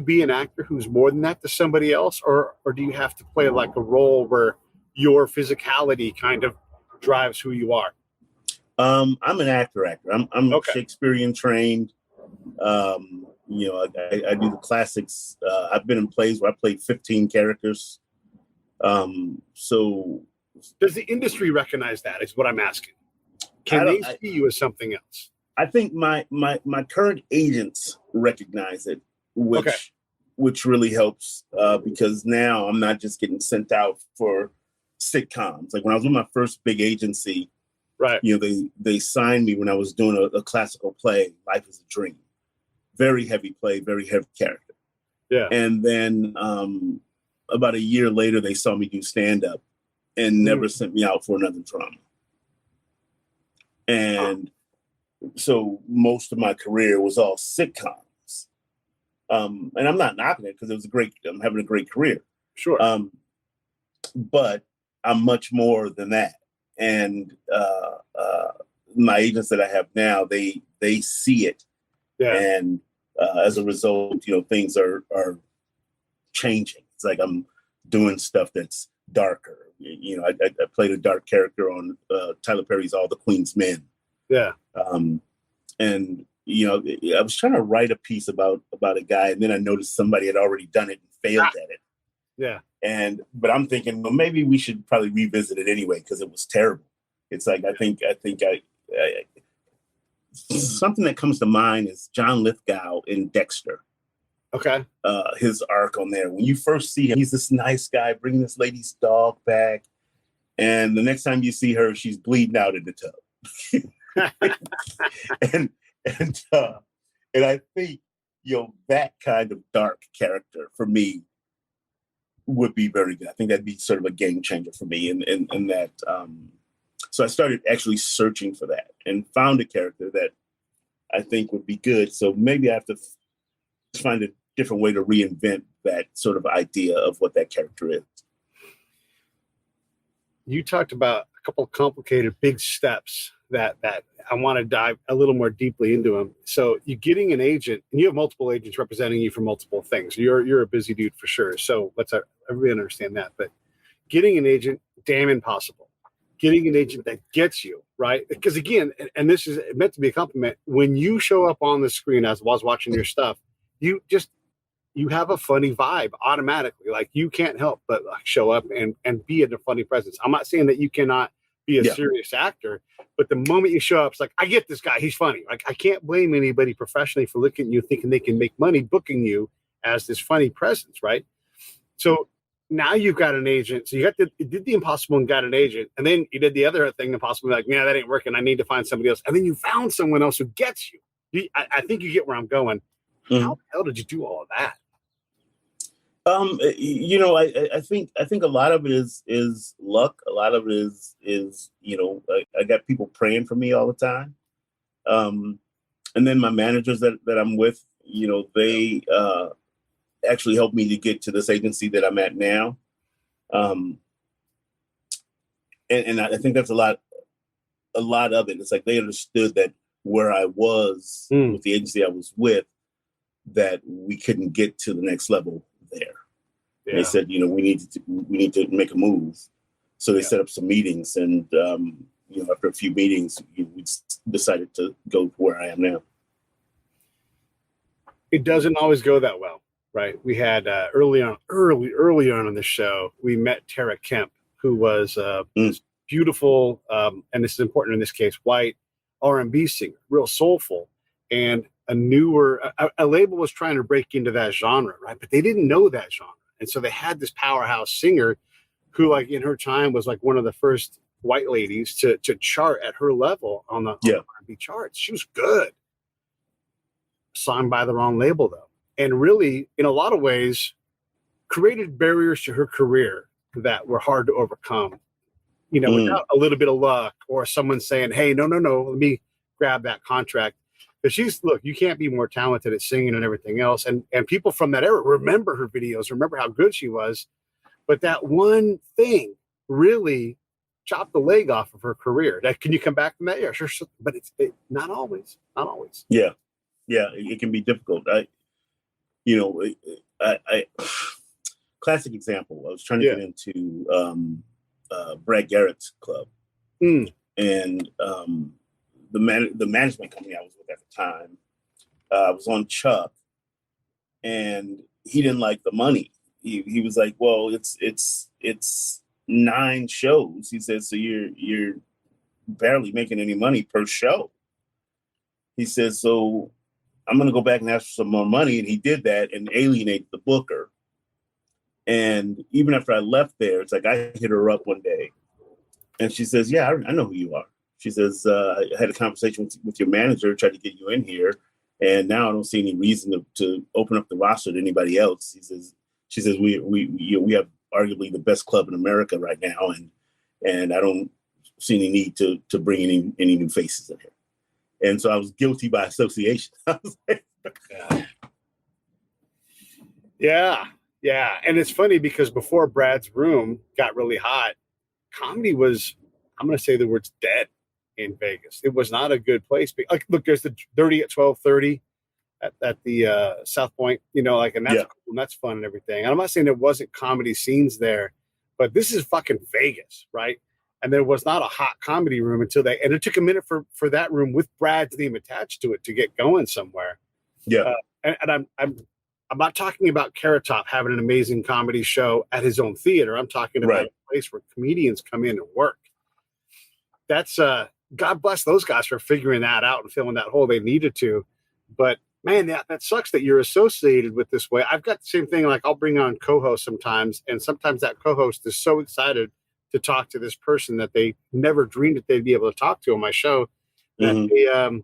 be an actor who's more than that to somebody else, or do you have to play like a role where your physicality kind of drives who you are? I'm an actor. I'm okay. Shakespearean trained. I do the classics. I've been in plays where I played 15 characters. So Does the industry recognize that? Is what I'm asking. Can they see you as something else? I think my current agents recognize it, which really helps because now I'm not just getting sent out for sitcoms. Like when I was with my first big agency, right? They signed me when I was doing a classical play, Life is a Dream. Very heavy play, very heavy character. Yeah. And then about a year later, they saw me do stand-up and never sent me out for another drama. And so most of my career was all sitcoms. And I'm not knocking it because I'm having a great career. Sure. But I'm much more than that. And my agents that I have now, they see it. Yeah. And as a result, things are changing. It's like I'm doing stuff that's darker. I played a dark character on Tyler Perry's All the Queen's Men. Yeah. And I was trying to write a piece about a guy, and then I noticed somebody had already done it and failed at it. Yeah. But I'm thinking, well, maybe we should probably revisit it anyway because it was terrible. It's like I think something that comes to mind is John Lithgow in Dexter. Okay. His arc on there. When you first see him, he's this nice guy bringing this lady's dog back, and the next time you see her, she's bleeding out in the tub. and I think that kind of dark character for me would be very good. I think that'd be sort of a game changer for me. And that, so I started actually searching for that and found a character that I think would be good. So maybe I have to find a different way to reinvent that sort of idea of what that character is. You talked about a couple of complicated big steps that I want to dive a little more deeply into them. So you're getting an agent, and you have multiple agents representing you for multiple things. You're a busy dude for sure. So let's everybody understand that. But getting an agent, damn impossible. Getting an agent that gets you, right? Because again, and this is meant to be a compliment, when you show up on the screen as I was watching your stuff, you have a funny vibe automatically. Like you can't help but show up and be in a funny presence. I'm not saying that you cannot be a serious actor, but the moment you show up, it's like, I get this guy. He's funny. Like I can't blame anybody professionally for looking at you thinking they can make money booking you as this funny presence, right? So now you've got an agent. So you did the impossible and got an agent, and then you did the other thing impossible. Like, yeah, that ain't working. I need to find somebody else. And then you found someone else who gets you. I think you get where I'm going. Mm-hmm. How the hell did you do all of that? I think a lot of it is luck. A lot of it is I got people praying for me all the time. And then my managers that I'm with, they actually helped me to get to this agency that I'm at now. And I think that's a lot of it. It's like they understood that where I was with the agency I was with, that we couldn't get to the next level there. Yeah. They said, we need to make a move. So they set up some meetings, and after a few meetings, we decided to go where I am now. It doesn't always go that well, right? We had early on in the show, we met Tara Kemp, who was this beautiful, and this is important in this case, white R&B singer, real soulful, and a label was trying to break into that genre, right? But they didn't know that genre. And so they had this powerhouse singer who, like, in her time was like one of the first white ladies to chart at her level on the R&B charts. She was good. Signed by the wrong label, though. And really, in a lot of ways, created barriers to her career that were hard to overcome, without a little bit of luck or someone saying, hey, no, let me grab that contract. Because you can't be more talented at singing and everything else. And people from that era remember her videos, remember how good she was. But that one thing really chopped the leg off of her career. Can you come back from that? Yeah, sure. But it's not always. Not always. Yeah. Yeah, it can be difficult. Classic example. I was trying to get into Brad Garrett's club. And the management company I was with at the time, I was on Chuck, and he didn't like the money. he was like, well, it's 9 shows. He says, so you're barely making any money per show. He says, so I'm going to go back and ask for some more money. And he did that and alienated the booker. And even after I left there, it's like I hit her up one day and she says, yeah, I know who you are. She says, I had a conversation with your manager, tried to get you in here. And now I don't see any reason to open up the roster to anybody else. She says, we have arguably the best club in America right now. And I don't see any need to bring any new faces in here. And so I was guilty by association. I was like, Yeah. And it's funny because before Brad's Room got really hot, comedy was, I'm going to say the words dead in Vegas. It was not a good place. Like, look, there's the Dirty at 12:30 at the South Point, and that's cool and that's fun and everything. And I'm not saying there wasn't comedy scenes there, but this is fucking Vegas, right? And there was not a hot comedy room and it took a minute for that room with Brad's name attached to it to get going somewhere. Yeah. And I'm not talking about Carrot Top having an amazing comedy show at his own theater. I'm talking about a place where comedians come in and work. That's God bless those guys for figuring that out and filling that hole they needed to. But man, that sucks that you're associated with this way. I've got the same thing. Like I'll bring on co-hosts sometimes, and sometimes that co-host is so excited to talk to this person that they never dreamed that they'd be able to talk to on my show. That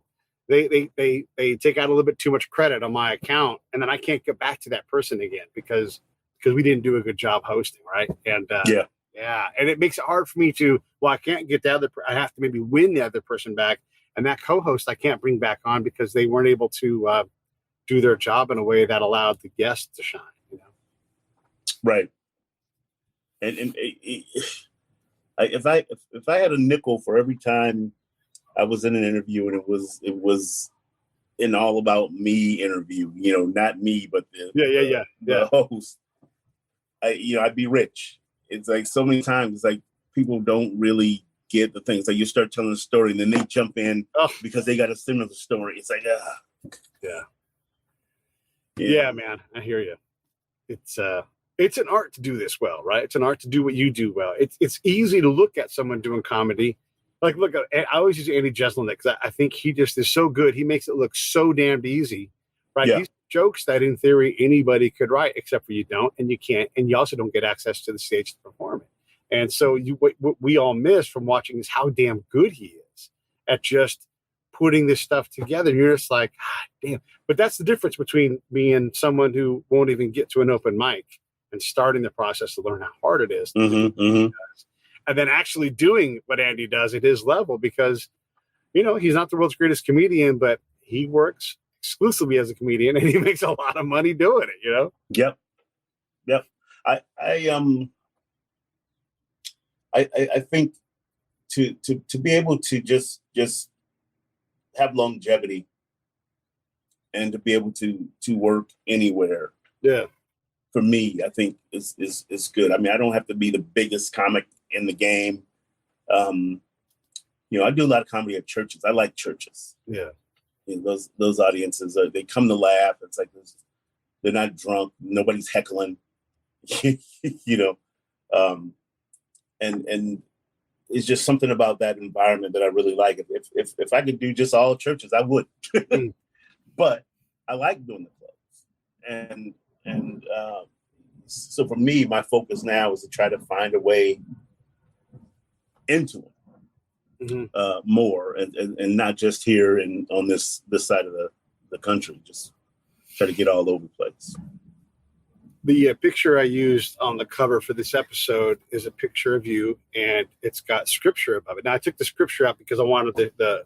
they take out a little bit too much credit on my account, and then I can't get back to that person again because we didn't do a good job hosting, right? And and it makes it hard for me I can't get the other. I have to maybe win the other person back, and that co-host I can't bring back on because they weren't able to do their job in a way that allowed the guests to shine. Right. And if I had a nickel for every time I was in an interview and it was an all about me interview, not me, but the host, I'd be rich. It's like so many times, it's like people don't really get the things. Like you start telling a story and then they jump in because they got a similar story. It's like, yeah, man, I hear you. It's an art to do this well, right? It's an art to do what you do well. It's easy to look at someone doing comedy. Like, look, I always use Andy Jeselnik because I think he just is so good. He makes it look so damned easy, right? Yeah. These jokes that in theory anybody could write, except for you don't, and you can't, and you also don't get access to the stage to perform it. And so what we all miss from watching is how damn good he is at just putting this stuff together. And you're just like, damn. But that's the difference between me and someone who won't even get to an open mic and starting the process to learn how hard it is. And then actually doing what Andy does at his level, because, he's not the world's greatest comedian, but he works exclusively as a comedian and he makes a lot of money doing it, Yep. I think to be able to just have longevity and to be able to work anywhere. Yeah. For me, I think is good. I mean, I don't have to be the biggest comic in the game. I do a lot of comedy at churches. I like churches. Yeah. Those audiences, they come to laugh. It's like they're not drunk. Nobody's heckling, and it's just something about that environment that I really like. If I could do just all churches, I would. But I like doing the clubs, and so for me, my focus now is to try to find a way into it. More and not just here and on this side of the country, just try to get all over the place. The picture I used on the cover for this episode is a picture of you, and it's got scripture above it. Now I took the scripture out because I wanted the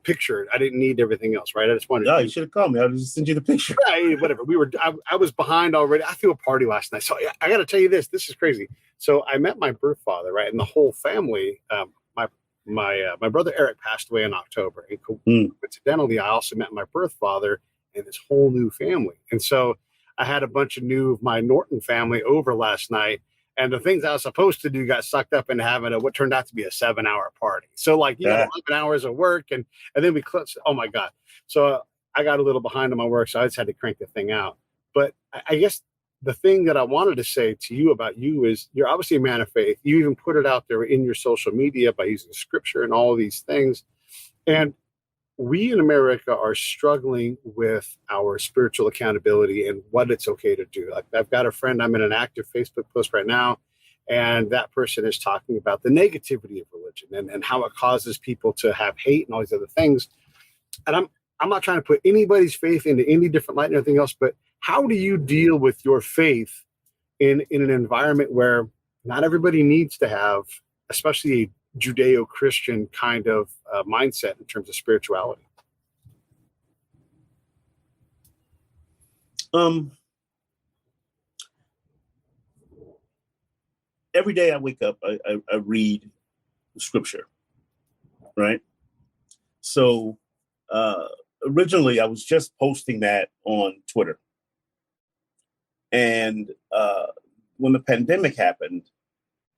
picture. I didn't need everything else, right? I just wanted. No, you should have called me. I'll just send you the picture. Yeah, whatever. I was behind already. I threw a party last night, so I got to tell you this. This is crazy. So I met my birth father, right, and the whole family. My brother Eric passed away in October. And coincidentally, I also met my birth father and this whole new family. And so I had a bunch of my Norton family over last night. And the things I was supposed to do got sucked up into having what turned out to be a 7-hour party. So 11 hours of work and then we closed. Oh my God. So I got a little behind on my work. So I just had to crank the thing out. But I guess the thing that I wanted to say to you about you is you're obviously a man of faith. You even put it out there in your social media by using scripture and all of these things. And we in America are struggling with our spiritual accountability and what it's okay to do. Like, I've got a friend, I'm in an active Facebook post right now, and that person is talking about the negativity of religion and how it causes people to have hate and all these other things. And I'm not trying to put anybody's faith into any different light and everything else, but how do you deal with your faith in an environment where not everybody needs to have, especially a Judeo-Christian kind of mindset in terms of spirituality? Every day I wake up, I read scripture, right? So originally I was just posting that on Twitter. And when the pandemic happened,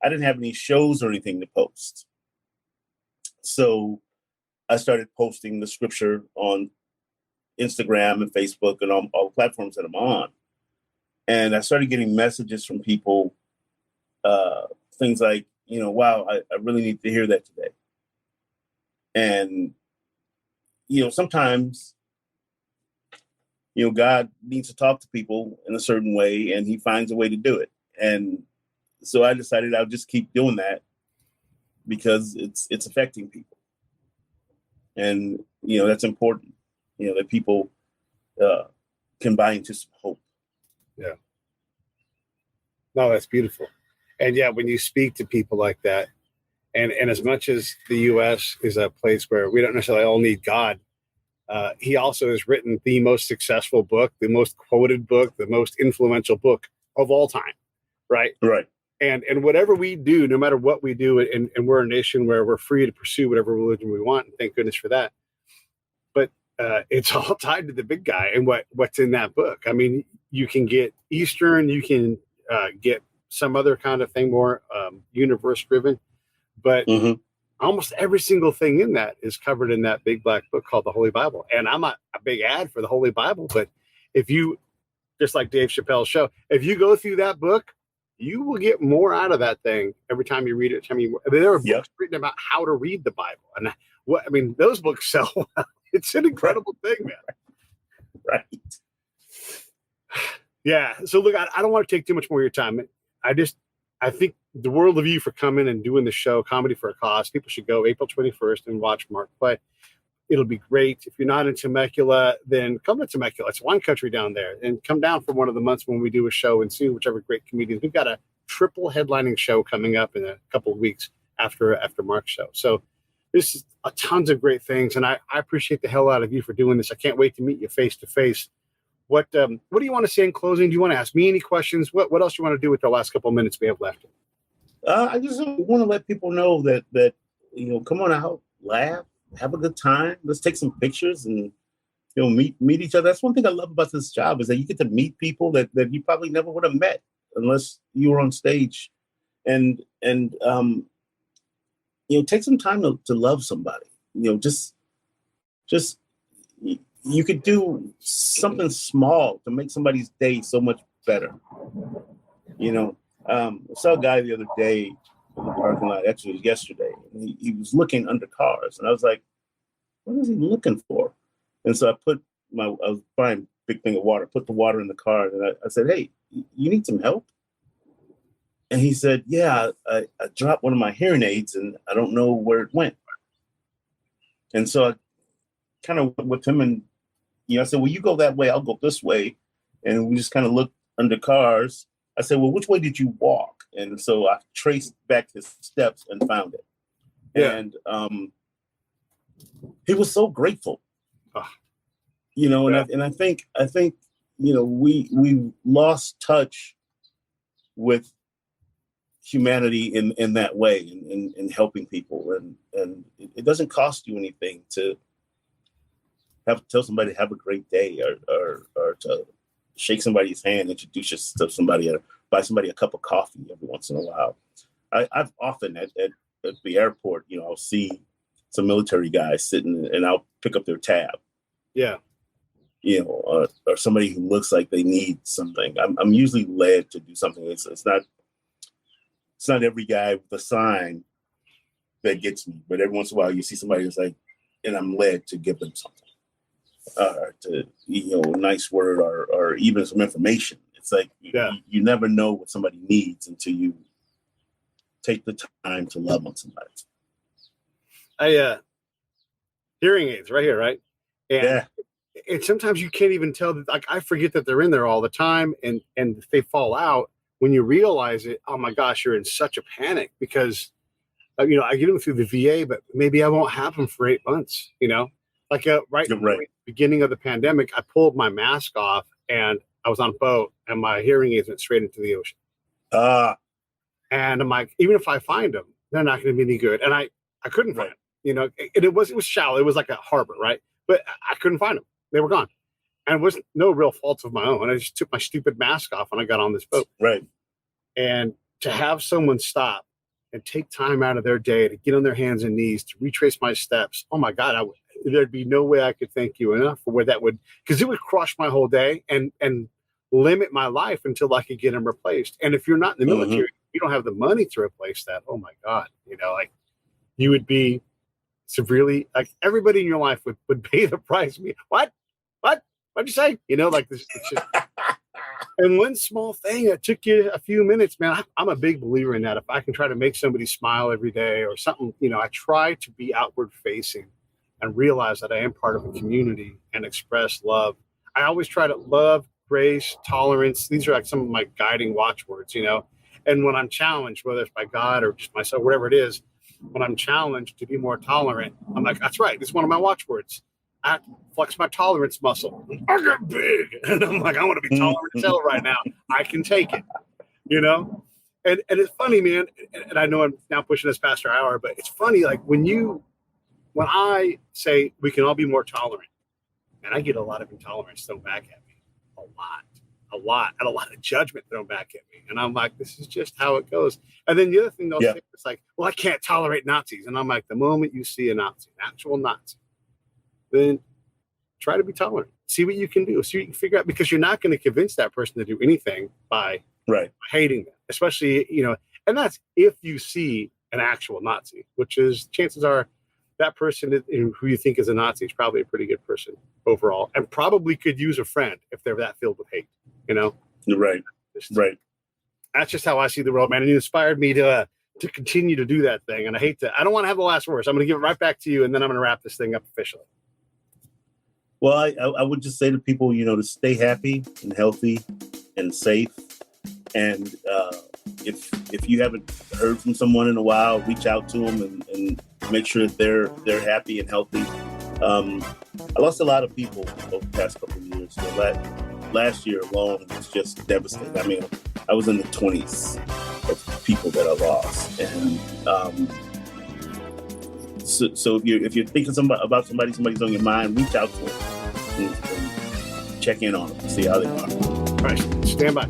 I didn't have any shows or anything to post. So I started posting the scripture on Instagram and Facebook and all the platforms that I'm on. And I started getting messages from people, things like, wow, I really need to hear that today. And, sometimes, God needs to talk to people in a certain way, and he finds a way to do it. And so I decided I'll just keep doing that because it's affecting people. And, that's important, that people can buy into some hope. Yeah. No, that's beautiful. And yeah, when you speak to people like that, and as much as the U.S. is a place where we don't necessarily all need God, he also has written the most successful book, the most quoted book, the most influential book of all time, right? Right. And whatever we do, no matter what we do, and we're a nation where we're free to pursue whatever religion we want, and thank goodness for that. But it's all tied to the big guy and what's in that book. I mean, you can get Eastern, you can get some other kind of thing more universe-driven, but almost every single thing in that is covered in that big black book called the Holy Bible. And I'm not a big ad for the Holy Bible, but if you, just like Dave Chappelle's show, if you go through that book, you will get more out of that thing every time you read it. There are books written about how to read the Bible. And those books sell well. It's an incredible thing, man. Right. Yeah. So look, I don't want to take too much more of your time. I think the world of you for coming and doing the show, Comedy for a Cause. People should go April 21st and watch Mark play. It'll be great. If you're not in Temecula, then come to Temecula. It's wine country down there. And come down for one of the months when we do a show and see whichever great comedians. We've got a triple headlining show coming up in a couple of weeks after Mark's show. So this is tons of great things. And I appreciate the hell out of you for doing this. I can't wait to meet you face to face. What do you want to say in closing? Do you want to ask me any questions? What else do you want to do with the last couple of minutes we have left? I just want to let people know that come on out, laugh, have a good time. Let's take some pictures and meet each other. That's one thing I love about this job is that you get to meet people that you probably never would have met unless you were on stage, and take some time to love somebody. Just you could do something small to make somebody's day so much better. I saw a guy the other day in the parking lot, actually it was yesterday, and he was looking under cars, and I was like, what is he looking for? And so I was buying a big thing of water, put the water in the car, and I said, hey, you need some help? And he said, yeah, I dropped one of my hearing aids and I don't know where it went. And so I kind of went with him and, I said, well, you go that way, I'll go this way. And we just kind of looked under cars. I said, well, which way did you walk? And so I traced back his steps and found it. Yeah. And he was so grateful, and I think, we lost touch with humanity in that way, in helping people. And it doesn't cost you anything to tell somebody to have a great day or to shake somebody's hand, introduce yourself to somebody, or buy somebody a cup of coffee every once in a while. I've often at the airport, I'll see some military guys sitting and I'll pick up their tab. Yeah. or somebody who looks like they need something, I'm usually led to do something. It's not every guy with a sign that gets me, but every once in a while you see somebody who's like, and I'm led to give them something, to a nice word or even some information. It's like you never know what somebody needs until you take the time to love on somebody. Hearing aids right here, right? And sometimes you can't even tell that. Like, I forget that they're in there all the time, and if they fall out, when you realize it, oh my gosh, you're in such a panic because I get them through the VA, but maybe I won't have them for 8 months. Like right in the beginning of the pandemic, I pulled my mask off and I was on a boat, and my hearing aids went straight into the ocean. And I'm like, even if I find them, they're not going to be any good. And I couldn't find them. And it was shallow. It was like a harbor, right? But I couldn't find them. They were gone. And it was no real fault of my own. I just took my stupid mask off when I got on this boat. Right. And to have someone stop and take time out of their day to get on their hands and knees to retrace my steps, oh my God, there'd be no way I could thank you enough for where that would, because it would crush my whole day and limit my life until I could get them replaced. And if you're not in the military, you don't have the money to replace that. Oh my God, like you would be severely, like everybody in your life would pay the price. What'd you say? Like this. It's just, and one small thing that took you a few minutes, man, I'm a big believer in that. If I can try to make somebody smile every day or something, I try to be outward facing and realize that I am part of a community and express love. I always try to love, grace, tolerance. These are like some of my guiding watchwords, And when I'm challenged, whether it's by God or just myself, whatever it is, when I'm challenged to be more tolerant, I'm like, that's right. It's one of my watchwords. I flex my tolerance muscle. I get big. And I'm like, I want to be tolerant as hell right now. I can take it, And it's funny, man. And I know I'm now pushing this past our hour, but it's funny. Like when I say we can all be more tolerant, and I get a lot of intolerance thrown back at me, a lot, and a lot of judgment thrown back at me. And I'm like, this is just how it goes. And then the other thing they'll say is like, well, I can't tolerate Nazis. And I'm like, the moment you see a Nazi, an actual Nazi, then try to be tolerant. See what you can do. So you can figure out, because you're not going to convince that person to do anything by hating them, especially, and that's if you see an actual Nazi, which is chances are that person who you think is a Nazi is probably a pretty good person overall and probably could use a friend if they're that filled with hate, Right. That's just how I see the world, man. And it inspired me to continue to do that thing. And I don't want to have the last words. I'm going to give it right back to you, and then I'm going to wrap this thing up officially. Well, I would just say to people, to stay happy and healthy and safe. And if you haven't heard from someone in a while, reach out to them and make sure that they're happy and healthy. I lost a lot of people over the past couple of years. Last year alone was just devastating. I mean, I was in the 20s of people that I lost. And so if you're thinking about somebody's on your mind, reach out to them and check in on them, see how they are. All right, stand by.